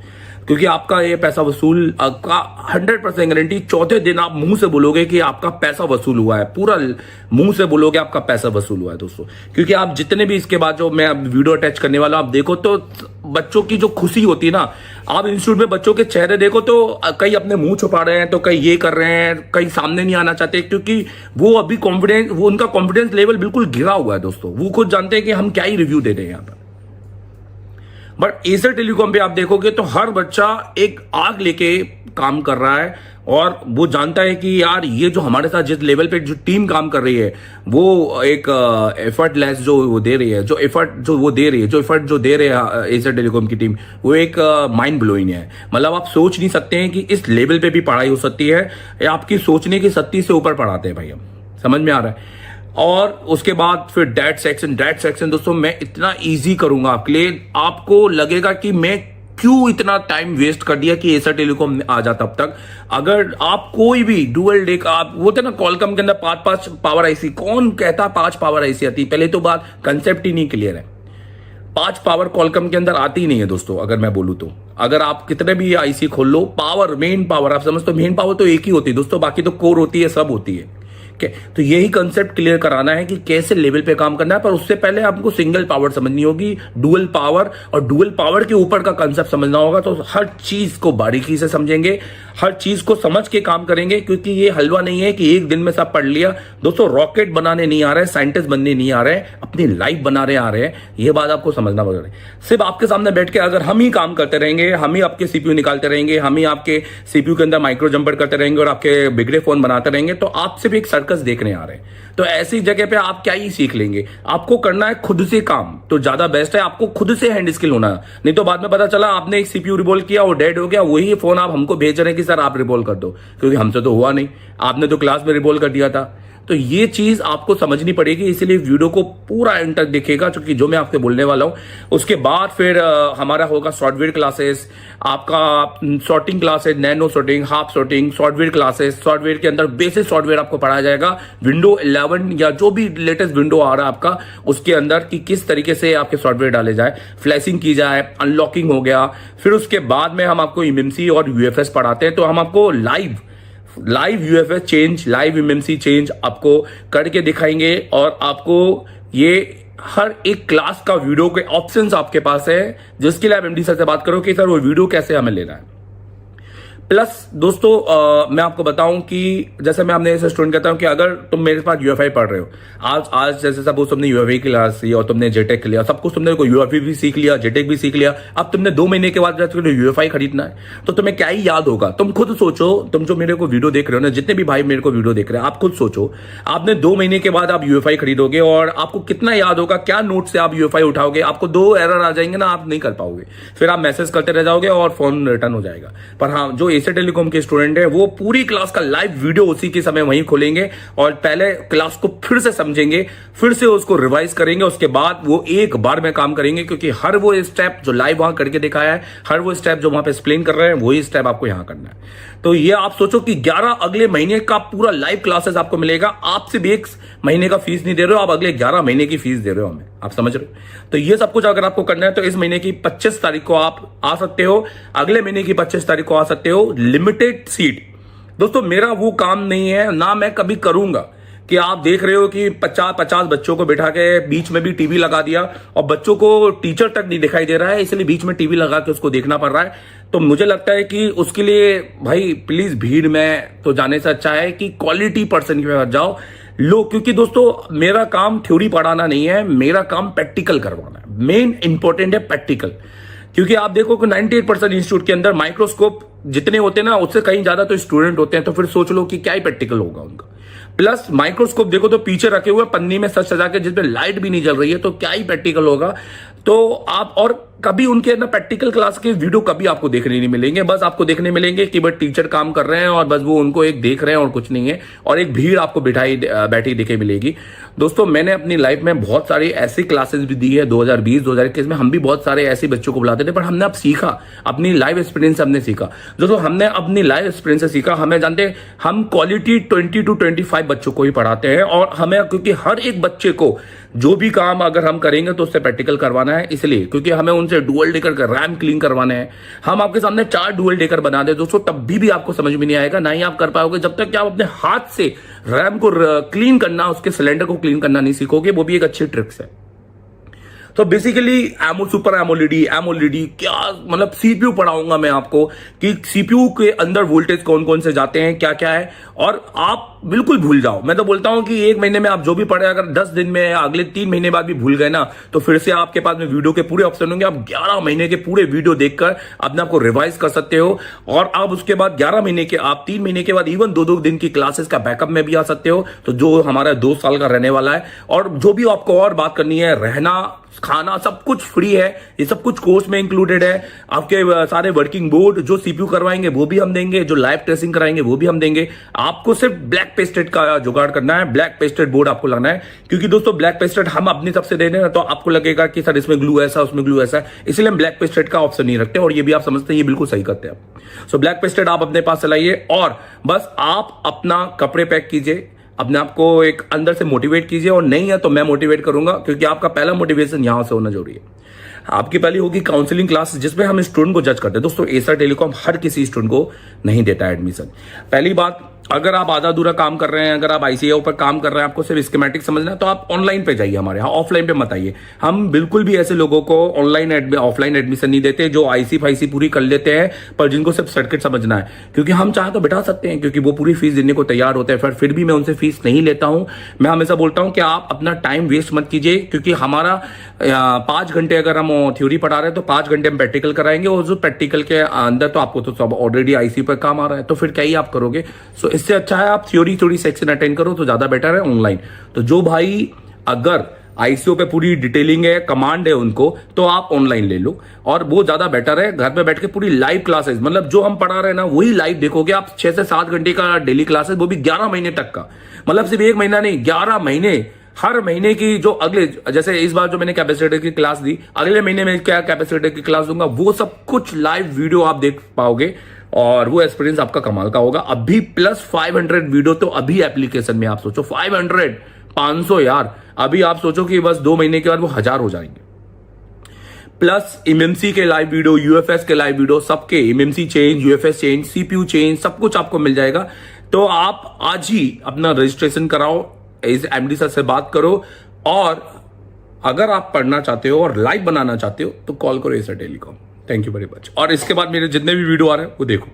A: क्योंकि आपका ये पैसा वसूल का 100% गारंटी, चौथे दिन आप मुंह से बोलोगे कि आपका पैसा वसूल हुआ है, पूरा मुंह से बोलोगे आपका पैसा वसूल हुआ है दोस्तों। क्योंकि आप जितने भी इसके बाद जो मैं वीडियो अटैच करने वाला आप देखो तो बच्चों की जो खुशी होती है ना, आप इंस्टीट्यूट में बच्चों के चेहरे देखो तो कई अपने मुंह छुपा रहे हैं, तो कई ये कर रहे हैं, कई सामने नहीं आना चाहते, क्योंकि वो अभी कॉन्फिडेंस, वो उनका कॉन्फिडेंस लेवल बिल्कुल गिरा हुआ है दोस्तों। वो खुद जानते हैं कि हम क्या ही रिव्यू दे रहे हैं यहाँ पर। बट एशिया टेलीकॉम पे आप देखोगे तो हर बच्चा एक आग लेके काम कर रहा है और वो जानता है कि यार ये जो हमारे साथ जिस लेवल पे जो टीम काम कर रही है, वो एक एफर्टलेस जो वो दे रही है, जो एफर्ट जो वो दे रही है, जो एफर्ट जो दे रहे हैं एशिया टेलीकॉम की टीम, वो एक माइंड ब्लोइंग है। मतलब आप सोच नहीं सकते हैं कि इस लेवल पे भी पढ़ाई हो सकती है, या आपकी सोचने की शक्ति से ऊपर पढ़ाते हैं भाई हम, समझ में आ रहा है। और उसके बाद फिर डेट सेक्शन दोस्तों मैं इतना इजी करूंगा आपके लिए, आपको लगेगा कि मैं क्यों इतना टाइम वेस्ट कर दिया कि एशिया टेलीकॉम आ जाता अब तक। अगर आप कोई भी डुअल डे का, आप बोलते ना कॉलकम के अंदर 5 पावर आईसी, कौन कहता 5 पावर आईसी आती? पहले तो बात कंसेप्ट ही नहीं क्लियर है। 5 पावर कॉलकम के अंदर आती ही नहीं है दोस्तों। अगर मैं बोलूं तो अगर आप कितने भी आईसी खोल लो, पावर, मेन पावर आप समझते हो, मेन पावर तो एक ही होती है दोस्तों, बाकी तो कोर होती है, सब होती है। तो यही कंसेप्ट क्लियर कराना है कि कैसे लेवल पे काम करना है। पर उससे पहले आपको सिंगल पावर समझनी होगी, डुअल पावर, और डुअल पावर के ऊपर का कंसेप्ट समझना होगा। तो हर चीज को बारीकी से समझेंगे, हर चीज को समझ के काम करेंगे, क्योंकि ये हलवा नहीं है कि एक दिन में सब पढ़ लिया दोस्तों। रॉकेट बनाने नहीं आ रहे, साइंटिस्ट बनने नहीं आ रहे, अपनी लाइफ बनाने आ रहे हैं। ये बात आपको समझना पड़ेगा। सिर्फ आपके सामने बैठ के अगर हम ही काम करते रहेंगे, हम ही आपके सीपीयू निकालते रहेंगे, हम ही आपके सीपीयू के अंदर माइक्रो जंपर करते रहेंगे और आपके बिगड़े फोन बनाते रहेंगे, तो आप सिर्फ एक सर्कस देखने आ रहे हैं। तो ऐसी जगह पे आप क्या ही सीख लेंगे? आपको करना है खुद से काम, तो ज्यादा बेस्ट है। आपको खुद से हैंड स्किल होना है, नहीं तो बाद में पता चला आपने एक सीपीयू रिवॉल्व किया, वो डेड हो गया, वही फोन आप हमको भेज रहे हैं कि सर आप रिवॉल्व कर दो, क्योंकि हमसे तो हुआ नहीं, आपने तो क्लास में रिवॉल्व कर दिया था। तो ये चीज आपको समझनी पड़ेगी, इसीलिए वीडियो को पूरा एंड तक देखिएगा, क्योंकि जो मैं आपको बोलने वाला हूं। उसके बाद फिर हमारा होगा सॉफ्टवेयर क्लासेस, आपका sorting classes, nano sorting, half sorting, software classes. Software के अंदर बेसिक सॉफ्टवेयर आपको पढ़ाया जाएगा, विंडो 11 या जो भी लेटेस्ट विंडो आ रहा है आपका, उसके अंदर कि किस तरीके से आपके सॉफ्टवेयर डाले जाए, फ्लैशिंग की जाए, अनलॉकिंग हो गया। फिर उसके बाद में हम आपको एमएमसी और यूएफएस पढ़ाते हैं, तो हम आपको live UFS change, live MMC change आपको करके दिखाएंगे, और आपको ये हर एक क्लास का वीडियो के ऑप्शंस आपके पास है, जिसके लिए आप एमडी सर से बात करो कि सर वो वीडियो कैसे हमें लेना है। प्लस दोस्तों मैं आपको बताऊं कि जैसे मैं अपने ऐसे स्टूडेंट कहता हूं कि अगर तुम मेरे पास यूएफआई पढ़ रहे हो, आज जैसे सपोज तुमने यूएफआई की क्लास ली और तुमने जेटेक लिया, सब कुछ तुमने यूएफआई भी सीख लिया, जेटेक भी सीख लिया, अब तुमने 2 महीने के बाद यूएफआई खरीदना है, तो तुम्हें क्या ही याद होगा? तुम खुद सोचो, तुम जो मेरे को वीडियो देख रहे हो ना, जितने भी भाई मेरे को वीडियो देख रहे हैं, आप खुद सोचो, आपने 2 महीने के बाद आप यूएफआई खरीदोगे और आपको कितना याद होगा? क्या नोट से आप यूएफआई उठाओगे? आपको 2 एरर आ जाएंगे ना, आप नहीं कर पाओगे, फिर आप मैसेज करते रह जाओगे और फोन रिटर्न हो जाएगा। पर हाँ, जो एशिया टेलीकॉम के स्टूडेंट है वो पूरी क्लास का लाइव वीडियो उसी के समय वहीं खोलेंगे और पहले क्लास को फिर से समझेंगे, फिर से उसको रिवाइज करेंगे, उसके बाद वो एक बार में काम करेंगे, क्योंकि हर वो स्टेप जो लाइव वहां करके दिखाया है, हर वो स्टेप जो वहां पे एक्सप्लेन कर रहे हैं, वही स्टेप आपको यहां करना है। तो ये आप सोचो कि 11 अगले महीने का पूरा लाइव क्लासेस आपको मिलेगा। आप सिर्फ 1 महीने का फीस नहीं दे रहे हो, आप अगले 11 महीने की फीस दे रहे हो हमें, आप समझ रहे हो? तो ये सब कुछ अगर आपको करना है तो इस महीने की 25 तारीख को आप आ सकते हो, अगले महीने की 25 तारीख को आ सकते हो। लिमिटेड सीट दोस्तों, मेरा वो काम नहीं है, ना मैं कभी करूंगा कि आप देख रहे हो कि 50 बच्चों को बिठा के बीच में भी टीवी लगा दिया और बच्चों को टीचर तक नहीं दिखाई दे रहा है, इसलिए बीच में टीवी लगा के उसको देखना पड़ रहा है। तो मुझे लगता है कि उसके लिए भाई प्लीज भीड़ में तो जाने से अच्छा है कि क्वालिटी पर्सन के पास जाओ लो, क्योंकि दोस्तों मेरा काम थ्योरी पढ़ाना नहीं है, मेरा काम प्रैक्टिकल करवाना है। मेन इंपॉर्टेंट है प्रैक्टिकल, क्योंकि आप देखो कि 98% इंस्टीट्यूट के अंदर माइक्रोस्कोप जितने होते हैं ना उससे कहीं ज्यादा तो स्टूडेंट होते हैं, तो फिर सोच लो कि क्या ही प्रैक्टिकल होगा उनका। प्लस माइक्रोस्कोप देखो तो पीछे रखे हुए पन्नी में सच सजा के जिसमें लाइट भी नहीं जल रही है, तो क्या ही प्रैक्टिकल होगा। तो आप और कभी उनके ना प्रैक्टिकल क्लास के वीडियो कभी आपको देखने नहीं मिलेंगे, बस आपको देखने मिलेंगे कि बस टीचर काम कर रहे हैं और बस वो उनको एक देख रहे हैं और कुछ नहीं है, और एक भीड़ आपको बैठी दिखे मिलेगी। दोस्तों मैंने अपनी लाइफ में बहुत सारी ऐसी क्लासेस भी दी है, 2020-2021 में हम भी बहुत सारे ऐसे बच्चों को बुलाते थे, पर हमने अब सीखा, अपनी लाइफ एक्सपीरियंस से हमने सीखा। दोस्तों हमने अपनी लाइफ एक्सपीरियंस से सीखा, हमें जानते हैं हम क्वालिटी 20 to 25 बच्चों को ही पढ़ाते हैं, और हमें क्योंकि हर एक बच्चे को जो भी काम अगर हम करेंगे तो उससे प्रैक्टिकल करवाना है, इसलिए क्योंकि हमें उनसे डुअल डेकर का रैम क्लीन करवाने हैं। हम आपके सामने 4 डुअल डेकर बना दे दोस्तों, तब भी आपको समझ में नहीं आएगा, ना ही आप कर पाओगे जब तक कि आप अपने हाथ से रैम को क्लीन करना, उसके सिलेंडर को क्लीन करना नहीं सीखोगे। वो भी एक अच्छी ट्रिक्स है। तो बेसिकली सुपर एमोलेडी क्या मतलब, सीपीयू पढ़ाऊंगा मैं आपको कि सीपीयू के अंदर वोल्टेज कौन कौन से जाते हैं, क्या क्या है, और आप बिल्कुल भूल जाओ। मैं तो बोलता हूं कि 1 महीने में आप जो भी पढ़े, अगर 10 दिन में अगले 3 महीने बाद भी भूल गए ना, तो फिर से आपके पास में वीडियो के पूरे ऑप्शन होंगे, आप 11 महीने के पूरे वीडियो देखकर अपने आप को रिवाइज कर सकते हो। और आप उसके बाद 11 महीने के, आप 3 महीने के बाद इवन 2-2 दिन की क्लासेस का बैकअप में भी आ सकते हो, तो जो हमारा 2 साल का रहने वाला है। और जो भी आपको और बात करनी है, रहना खाना सब कुछ फ्री है, ये सब कुछ कोर्स में इंक्लूडेड है। आपके सारे वर्किंग बोर्ड जो सीपीयू करवाएंगे वो भी हम देंगे, जो लाइव टेस्टिंग कराएंगे वो भी हम देंगे। आपको सिर्फ ब्लैक पेस्टेड का जुगाड़ करना है, ब्लैक पेस्टेड बोर्ड आपको लगना है, क्योंकि दोस्तों ब्लैक पेस्टेड हम अपनी तरफ से दे रहे हैं, तो आपको लगेगा कि सर इसमें ग्लू ऐसा उसमें ग्लू ऐसा है, इसलिए हम ब्लैक पेस्टेड का ऑप्शन नहीं रखते, और ये भी आप समझते हैं, ये बिल्कुल सही करते हैं। सो ब्लैक पेस्टेड आप अपने पास चलाइए, और बस आप अपना कपड़े पैक कीजिए, अपने आप को एक अंदर से मोटिवेट कीजिए, और नहीं है तो मैं मोटिवेट करूंगा, क्योंकि आपका पहला मोटिवेशन यहां से होना जरूरी है। आपकी पहली होगी काउंसलिंग क्लास, जिसमें हम स्टूडेंट को जज करते हैं। दोस्तों एसर टेलीकॉम हर किसी स्टूडेंट को नहीं देता है एडमिशन। पहली बात, अगर आप आधा अधूरा काम कर रहे हैं, अगर आप आईसीआई पर काम कर रहे हैं, आपको सिर्फ स्कीमेटिक समझना है, तो आप ऑनलाइन पे जाइए हमारे यहाँ, ऑफलाइन पे मत आइए। हम बिल्कुल भी ऐसे लोगों को ऑफलाइन एडमिशन नहीं देते जो आईसी फाईसी पूरी कर लेते हैं, पर जिनको सिर्फ सर्किट समझना है, क्योंकि हम चाहे तो बैठा सकते हैं, क्योंकि वो पूरी फीस देने को तैयार होते हैं, फिर भी मैं उनसे फीस नहीं लेता हूं। मैं हमेशा बोलता हूं कि आप अपना टाइम वेस्ट मत कीजिए, क्योंकि हमारा 5 घंटे अगर हम थ्योरी पढ़ा रहे हैं, तो 5 घंटे हम प्रैक्टिकल कराएंगे, और जो प्रैक्टिकल के अंदर तो आपको तो सब ऑलरेडी आईसी पर काम आ रहा है, तो फिर क्या ही आप करोगे। सो इससे अच्छा है आप थ्योरी सेक्शन अटेंड करो, तो ज्यादा बेटर है ऑनलाइन। तो जो भाई अगर आईसीओ पे पूरी डिटेलिंग है, कमांड है उनको, तो आप ऑनलाइन ले लो, और वो ज्यादा बेटर है। घर पे बैठ के पूरी लाइव क्लासेस, मतलब जो हम पढ़ा रहे हैं ना वही लाइव देखोगे आप। 6 से 7 घंटे का डेली क्लासेस, वो भी 11 महीने तक का, मतलब सिर्फ 1 महीना नहीं, 11 महीने। हर महीने की जो अगले, जैसे इस बार जो मैंने कैपेसिटर की क्लास दी, अगले महीने में क्या कैपेसिटर की क्लास दूंगा, वो सब कुछ लाइव वीडियो आप देख पाओगे, और वो एक्सपीरियंस आपका कमाल का होगा। अभी प्लस 500 वीडियो तो अभी एप्लीकेशन में, आप सोचो 500 यार, अभी आप सोचो कि बस 2 महीने के बाद वो 1000 हो जाएंगे। प्लस एमएमसी के लाइव वीडियो, यूएफएस के लाइव वीडियो, सबके MMC change, UFS change, CPU change, सब कुछ आपको मिल जाएगा। तो आप आज ही अपना रजिस्ट्रेशन कराओ, इस एमडी सर से बात करो, और अगर आप पढ़ना चाहते हो और लाइव बनाना चाहते हो तो कॉल करो Acer telecom. Thank you very much. और इसके बाद मेरे जितने भी वीडियो आ रहे हैं वो देखो।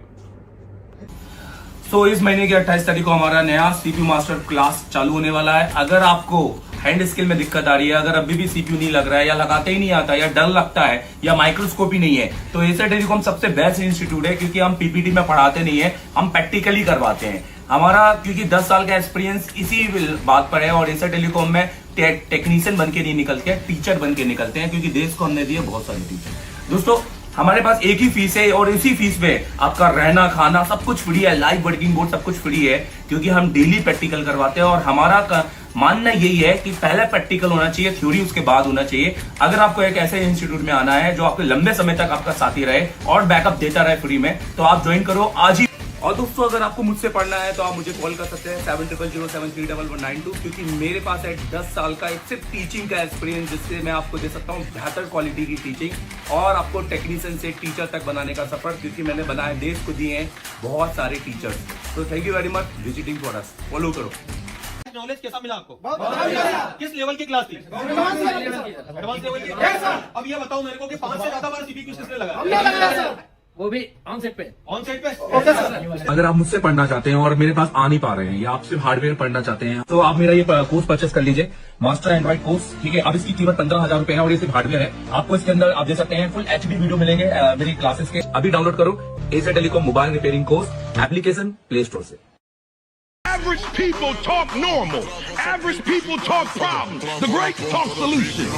A: इस महीने की 28 तारीख को हमारा नया सीपीयू मास्टर क्लास चालू होने वाला है। अगर आपको हैंड स्किल में दिक्कत आ रही है, अगर अभी भी सीपीयू नहीं लग रहा है, या लगाते ही नहीं आता, या डर लगता है, या माइक्रोस्कोप ही नहीं है, तो एसर टेलीकॉम सबसे बेस्ट इंस्टीट्यूट है, क्योंकि हम पीपीटी में पढ़ाते नहीं है, हम प्रैक्टिकली करवाते हैं। हमारा क्योंकि 10 साल का एक्सपीरियंस इसी बात पर है, और एसर टेलीकॉम में टेक्नीशियन बन के नहीं निकलते हैं, टीचर बन के निकलते हैं, क्योंकि देश को हमने दिए बहुत सारे टीचर। दोस्तों हमारे पास एक ही फीस है, और इसी फीस में आपका रहना खाना सब कुछ फ्री है, लाइव वर्किंग बोर्ड सब कुछ फ्री है, क्योंकि हम डेली प्रैक्टिकल करवाते हैं। और हमारा मानना यही है कि पहले प्रैक्टिकल होना चाहिए, थ्योरी उसके बाद होना चाहिए। अगर आपको एक ऐसे इंस्टीट्यूट में आना है जो आपके लंबे समय तक आपका साथी रहे और बैकअप देता रहे फ्री में, तो आप ज्वाइन करो आज ही। और दोस्तों अगर आपको मुझसे पढ़ना है तो आप मुझे कॉल कर सकते हैं 7007311192, क्योंकि मेरे पास है 10 साल का एक सिर्फ टीचिंग का एक्सपीरियंस, जिससे मैं आपको दे सकता हूँ बेहतर क्वालिटी की टीचिंग, और आपको टेक्नीशियन से टीचर तक बनाने का सफर, क्योंकि मैंने बनाए, देश को दिए हैं बहुत सारे टीचर्स। तो thank you very much visiting for us. Follow करो।
C: नॉलेज कैसा मिला आपको? किस लेवल की क्लास थी? एडवांस लेवल की। अब ये बताओ मेरे को कि 5 से ज्यादा बार सीपीयू किसने लगाया?
F: वो भी ऑन सेट पे।
C: ऑन सेट पे?
F: Okay sir.
K: अगर आप मुझसे पढ़ना चाहते हैं और मेरे पास आ नहीं पा रहे हैं या आप सिर्फ हार्डवेयर पढ़ना चाहते हैं तो आप मेरा ये कोर्स परचेस कर लीजिए, मास्टर एंड्रॉइड कोर्स। ठीक है, अब इसकी कीमत 15,000 रुपए है और ये सिर्फ हार्डवेयर है। आपको इसके अंदर आप दे सकते हैं फुल HD वीडियो मिलेंगे मेरी क्लासेस के। अभी डाउनलोड करो Asia telecom mobile repairing course application play store से।
L: Average people talk normal. Average people talk problems. The great talk solutions.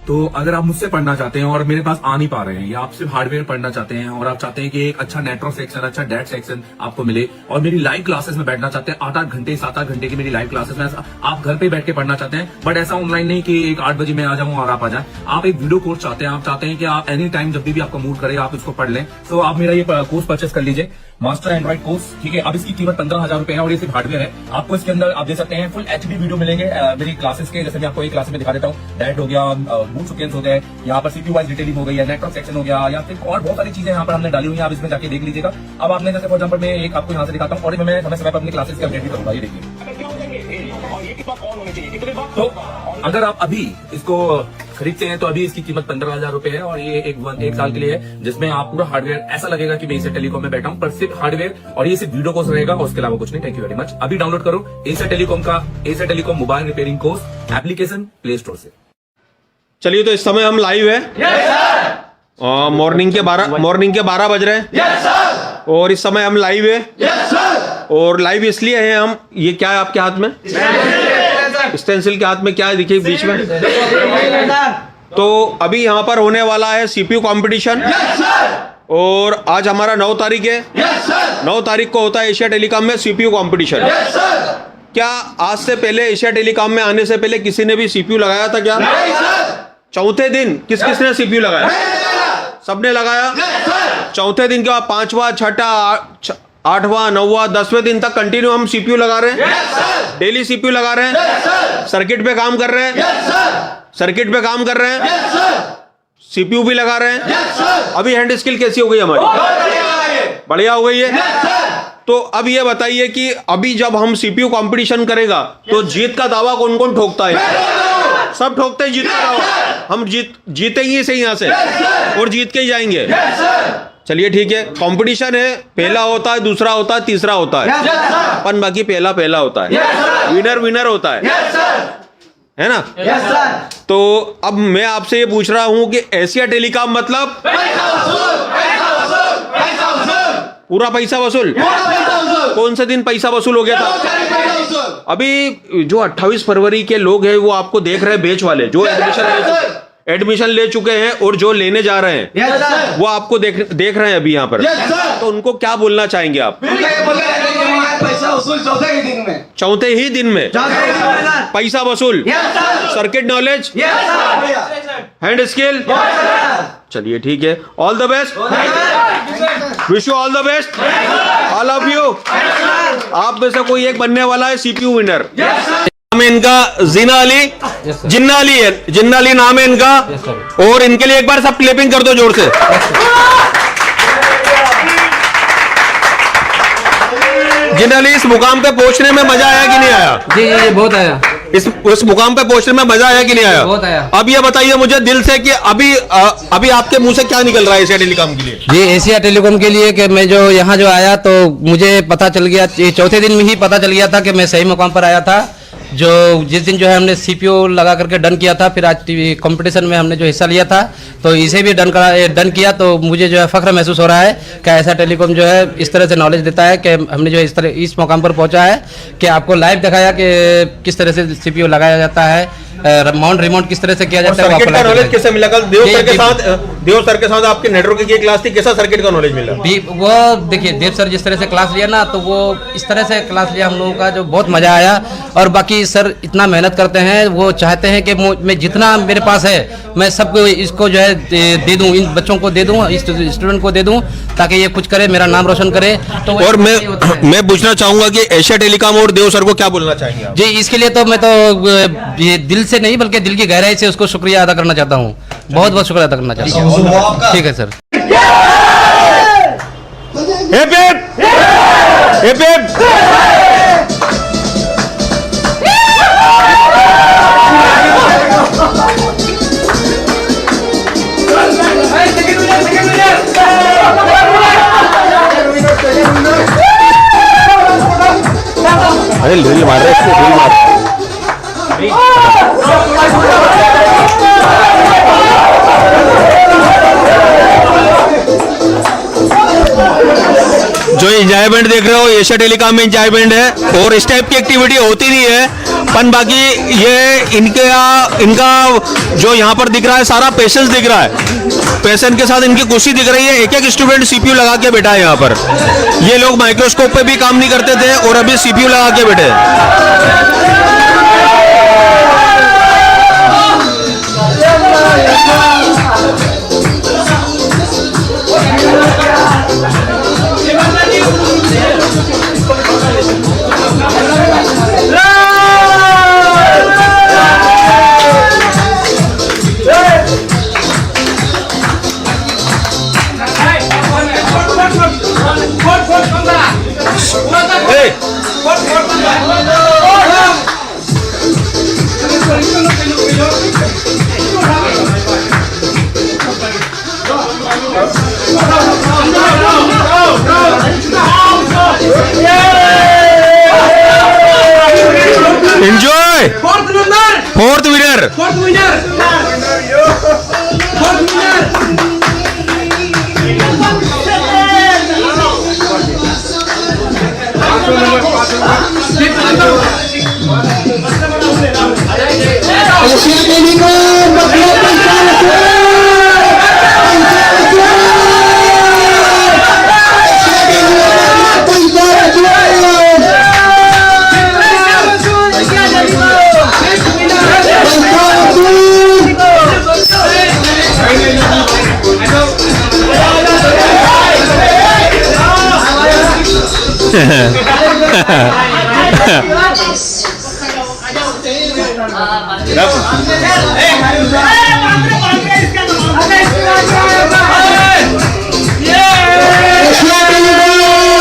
K: तो अगर आप मुझसे पढ़ना चाहते हैं और मेरे पास आ नहीं पा रहे हैं या आप सिर्फ हार्डवेयर पढ़ना चाहते हैं और आप चाहते हैं कि एक अच्छा नेटवर्क सेक्शन, अच्छा डेट सेक्शन आपको मिले और मेरी लाइव क्लासेस में बैठना चाहते हैं 8-8 घंटे 7-8 घंटे की मेरी लाइव क्लासेस में आप घर पे बैठ के पढ़ना चाहते हैं, बट ऐसा ऑनलाइन नहीं कि एक 8 बजे मैं आ जाऊं और आप आ जाए। आप एक वीडियो कोर्स चाहते हैं, आप चाहते हैं कि आप एनी टाइम जब भी आपका मूड करे आप इसको पढ़ लें, तो आप मेरा ये कोर्स परचेस कर लीजिए, मास्टर एंड्रॉइड कोर्स। ठीक है, अब इसकी कीमत 15,000 रुपए है और ये सिर्फ हार्डवेयर है। आपको इसके अंदर आप दे सकते हैं फुल HD वीडियो मिलेंगे मेरी क्लासेस के। जैसे मैं आपको एक क्लास में दिखा देता हूँ, डायरेक्ट हो गया, बूट सीक्वेंस हो गए, यहाँ पर CPU वाइज डिटेलिंग हो गई है, नेटवर्क सेक्शन हो गया, या फिर और बहुत सारी चीजें यहाँ पर हमने डाली हुई है, आप इसमें जाके देख लीजिएगा। अब आपने जैसे फॉर एग्जाम्पल मैं एक आपको यहाँ से दिखाता हूँ और मैं समय समय पर अपनी क्लासेस की अपडेट भी करूंगा, ये देखिए। तो अगर आप अभी इसको खरीदते हैं तो अभी इसकी कीमत 15,000 रुपए है और ये एक साल के लिए है, जिसमें आप पूरा हार्डवेयर ऐसा लगेगा कि मैं एशिया टेलीकॉम में बैठा हूं, पर सिर्फ हार्डवेयर और ये सिर्फ वीडियो कोर्स रहेगा और उसके अलावा कुछ नहीं। Thank you very much. अभी डाउनलोड करो Asia telecom mobile repairing course application play store से।
C: चलिए, तो इस समय हम लाइव है मॉर्निंग के 12 बज रहे हैं और इस समय हम लाइव है और लाइव इसलिए है हम, ये क्या है आपके हाथ में? स्टेंसिल के हाथ में क्या है, देखिए बीच में। तो अभी यहाँ पर होने वाला है CPU कंपटीशन और आज हमारा 9 तारीख है। 9 तारीख को होता है एशिया टेलीकॉम में CPU कंपटीशन। क्या आज से पहले एशिया टेलीकॉम में आने से पहले किसी ने भी CPU लगाया था क्या? चौथे दिन किसने CPU लगाया? सबने लगाया। चौथे दिन के बाद 5वां, 6वां, 8वां, 9वां, 10वें दिन तक कंटिन्यू हम CPU लगा रहे हैं। डेली CPU लगा रहे हैं। सर्किट पे काम कर रहे हैं। सर्किट पे काम कर रहे हैं। CPU भी लगा रहे हैं। अभी हैंड स्किल कैसी हो गई हमारी? बढ़िया हो गई है। तो अब ये बताइए कि अभी जब हम CPU कंपटीशन करेगा तो जीत का दावा कौन कौन ठोकता है? सब ठोकते हैं जीत का दावा। हम जीतेंगे सही यहाँ से और जीत के ही जाएंगे। चलिए ठीक है, कंपटीशन है, पहला होता है, दूसरा होता है, तीसरा होता है, अपन बाकी पहला होता है। विनर होता है ना? तो अब मैं आपसे ये पूछ रहा हूं कि एशिया टेलीकॉम मतलब पूरा पैसा वसूल। कौन से दिन पैसा वसूल हो गया था? अभी जो 28 फरवरी के लोग हैं वो आपको देख रहे हैं, बेच वाले जो एडमिशन ले चुके हैं और जो लेने जा रहे हैं वो आपको देख रहे हैं अभी यहाँ पर। तो उनको क्या बोलना चाहेंगे आप?
J: पैसा वसूल
C: चौथे ही दिन में पैसा वसूल। Circuit knowledge, hand skill. चलिए ठीक है, all the best, wish you all the best, all of you. आप में से कोई एक बनने वाला है CPU विनर। नाम है इनका जिन्ना अली नाम है इनका। और इनके लिए एक बार सब क्लैपिंग कर दो जोर से। जिन्ना अली, इस मुकाम पे पहुंचने में मजा आया कि नहीं आया?
D: जी बहुत आया।
C: इस मुकाम पे पहुंचने में मजा आया कि नहीं आया?
D: बहुत आया।
C: अब ये बताइए मुझे दिल से कि अभी आपके मुंह से क्या निकल रहा है एशिया टेलीकॉम के लिए?
D: जी एशिया टेलीकॉम के लिए कि मैं जो यहाँ जो आया तो मुझे पता चल गया, चौथे दिन में ही पता चल गया था कि मैं सही मुकाम पर आया था। जो जिस दिन जो है हमने CPU लगा करके डन किया था, फिर आज कंपटीशन में हमने जो हिस्सा लिया था तो इसे भी डन किया, तो मुझे जो है फख्र महसूस हो रहा है कि ऐसा टेलीकॉम जो है इस तरह से नॉलेज देता है कि हमने जो इस मुकाम पर पहुंचा है कि आपको लाइव दिखाया कि किस तरह से CPU लगाया जाता है, माउंट रिमोट किस तरह से किया जाता है।
C: सर्किट का नॉलेज कैसे मिला? कल देव सर के साथ आपके नेटवर्क की क्लास थी, कैसा सर्किट का नॉलेज मिला?
D: वो देखिए देव सर जिस तरह से क्लास लिया ना, तो वो इस तरह से क्लास लिया हम लोगों का जो बहुत मजा आया। और बाकी सर इतना मेहनत करते हैं, वो चाहते हैं कि मैं जितना मेरे पास है मैं सबको इसको जो है दे दूं, इन बच्चों को दे दूं, इस स्टूडेंट को दे दूं, ताकि ये कुछ करे, मेरा नाम रोशन करे। तो
I: और मैं पूछना चाहूंगा कि एशिया टेलीकॉम और देव सर को क्या बोलना चाहेंगे आप?
D: जी, इसके लिए तो मैं तो ये दिल से नहीं बल्कि दिल की गहराई से उसको शुक्रिया अदा करना चाहता हूँ, बहुत बहुत शुक्रिया अदा करना चाहता हूँ। ठीक है sir.
I: Hip hip hip hip. अरे ड्रिल मार रहे, इसको ड्रिल मार। जो इंजॉयमेंट देख रहे हो एशिया टेलीकॉम में इंजॉयमेंट है, और इस टाइप की एक्टिविटी होती नहीं है, पर बाकी ये इनका जो यहाँ पर दिख रहा है सारा पेशेंस दिख रहा है, पेशेंट के साथ इनकी खुशी दिख रही है। एक एक स्टूडेंट सीपीयू लगा के बैठा है यहाँ पर। ये लोग माइक्रोस्कोप पे भी काम नहीं करते थे और अभी सीपीयू लगा के बैठे हैं। Enjoy! Fourth winner!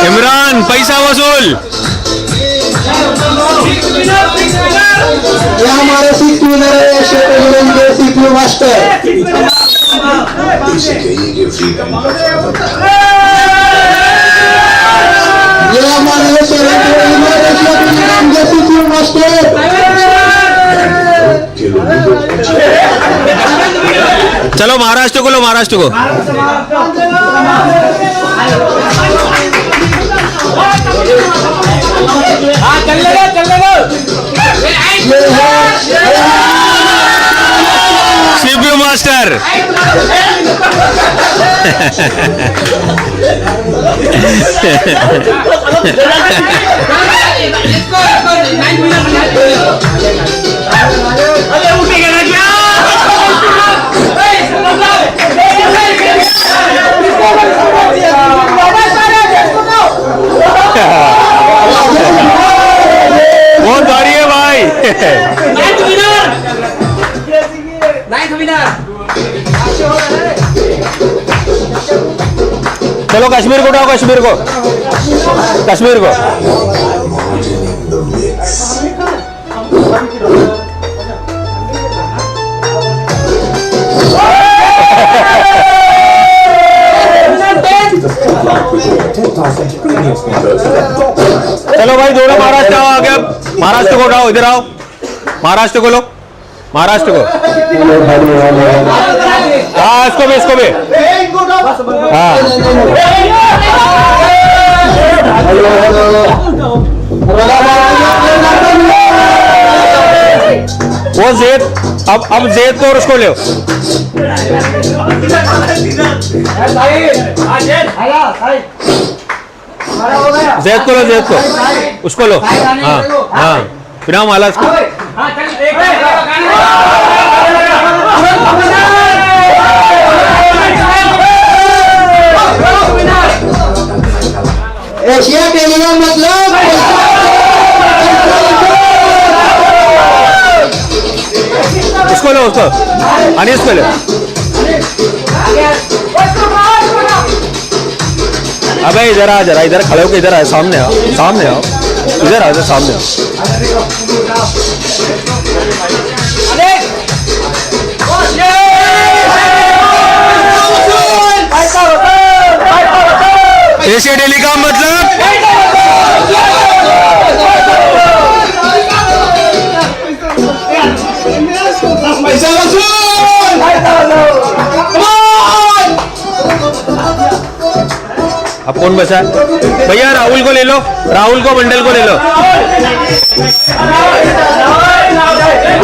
I: इमरान पैसा वसूल।
J: ये हमारे सीपीयू है, सीपीयू मास्टर। ये हमारे सीपीयू मास्टर।
I: चलो महाराष्ट्र को लो, महाराष्ट्र को। CPU master. बहुत भारी है भाई। चलो कश्मीर को उठाओ, कश्मीर को, कश्मीर को। चलो भाई दोनों महाराष्ट्र आओ आगे, महाराष्ट्र को उठाओ, इधर आओ, महाराष्ट्र को लो, महाराष्ट्र को। हाँ इसको भी, इसको भी। हाँ वो जेद, अब जेद को और उसको ले। जेद को लो, जेद को, उसको लो। हाँ हाँ फिर हम आला इसको। खोलो उसको, अनीस खोलो। अबे इधर आ, जरा इधर खड़े होके इधर आ, सामने आओ, सामने आओ, इधर आ, सामने आओ। एशिया टेलीकॉम मतलब
J: पैसा
I: अब कौन बचा है भैया? राहुल को ले लो, राहुल को, मंडल को ले लो।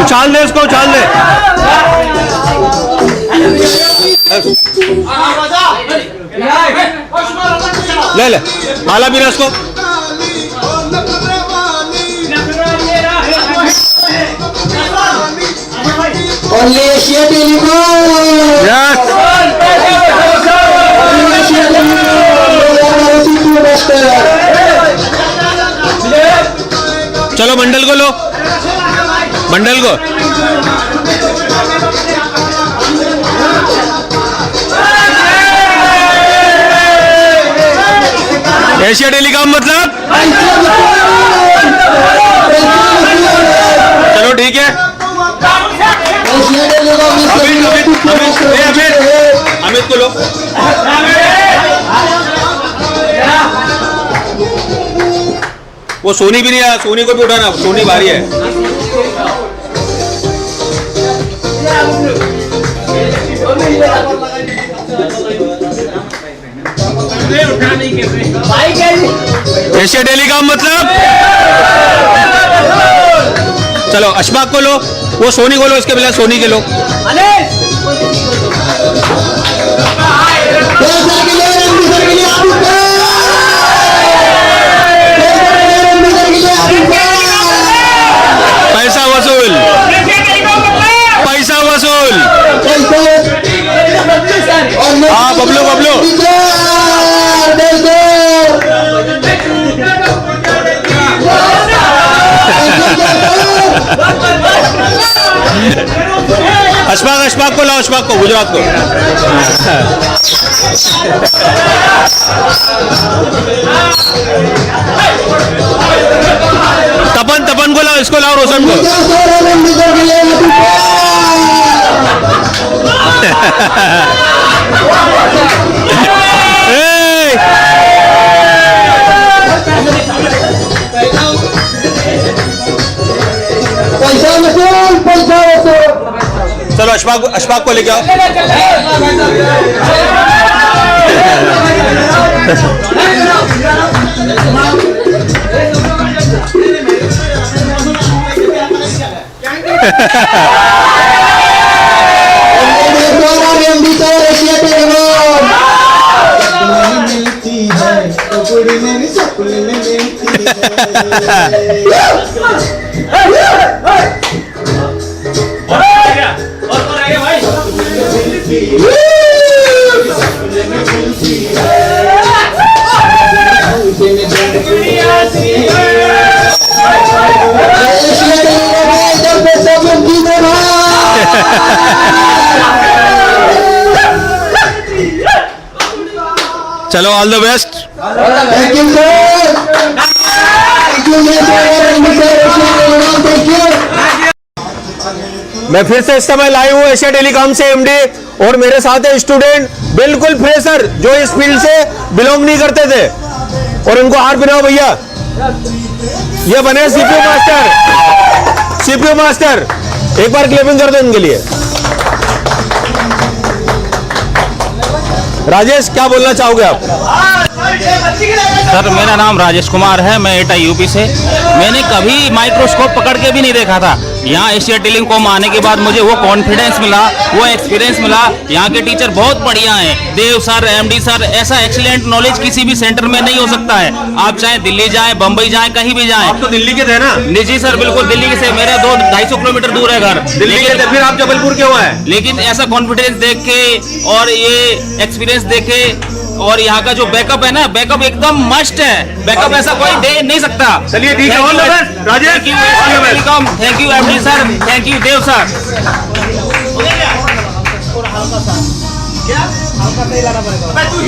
I: उछाल दे उसको, उछाल दे। ले ले माला भी उसको।
J: और ये एशिया टेलीकॉम,
I: चलो मंडल को लो, मंडल को। एशिया टेलीकॉम मतलब चलो ठीक है। अमित को लो। वो सोनी भी नहीं आया, सोनी को भी उठाना, सोनी भारी है। एशिया टेलीकॉम मतलब चलो अशफाक को लो, वो सोनी को लो, इसके पहले सोनी के लो। पैसा वसूल, पैसा वसूल। हाँ बबलू, बबलू अशफाक, अशफाक को लाओ, अशफाक को, गुजरात को। तपन, तपन को लाओ, इसको लाओ, रोशन को।
J: पैसा वसूल, पैसा वसूल।
I: चलो अशफाक, अशफाक को लेके आओ।
J: एशिया टेलीकॉम
I: चलो all the best.
J: Thank you sir, thank you sir.
I: मैं फिर से इस समय लाइव हूँ एशिया टेलीकॉम से एमडी, और मेरे साथ है स्टूडेंट बिल्कुल फ्रेशर जो इस फील्ड से बिलोंग नहीं करते थे, और इनको हार पिनाओ भैया। ये बने सीपीयू मास्टर, सीपीयू मास्टर। एक बार क्लेपिंग कर दो इनके लिए। राजेश क्या बोलना चाहोगे आप?
M: सर मेरा नाम राजेश कुमार है, मैं एटा यूपी से। मैंने कभी माइक्रोस्कोप पकड़ के भी नहीं देखा था। यहाँ एशिया टेलीकॉम आने के बाद मुझे वो कॉन्फिडेंस मिला, वो एक्सपीरियंस मिला। यहाँ के टीचर बहुत बढ़िया हैं, देव सर, एमडी सर। ऐसा एक्सीलेंट नॉलेज किसी भी सेंटर में नहीं हो सकता है। आप चाहे दिल्ली जाएं, बम्बई जाएं, कहीं भी जाएं।
I: आप तो दिल्ली के थे ना?
M: जी सर, बिल्कुल दिल्ली से। मेरे 200-250 किलोमीटर दूर है घर।
I: दिल्ली के थे, फिर आप जबलपुर क्यों आए?
M: लेकिन ऐसा कॉन्फिडेंस देख के और ये एक्सपीरियंस देखे और यहाँ का जो बैकअप है ना, बैकअप एकदम मस्ट है। बैकअप ऐसा कोई दे नहीं सकता।
I: चलिए ठीक है, all the best Rajesh.
M: Thank you MD sir, thank you Dev sir.
C: क्या हल्का से हिलाना पड़ेगा।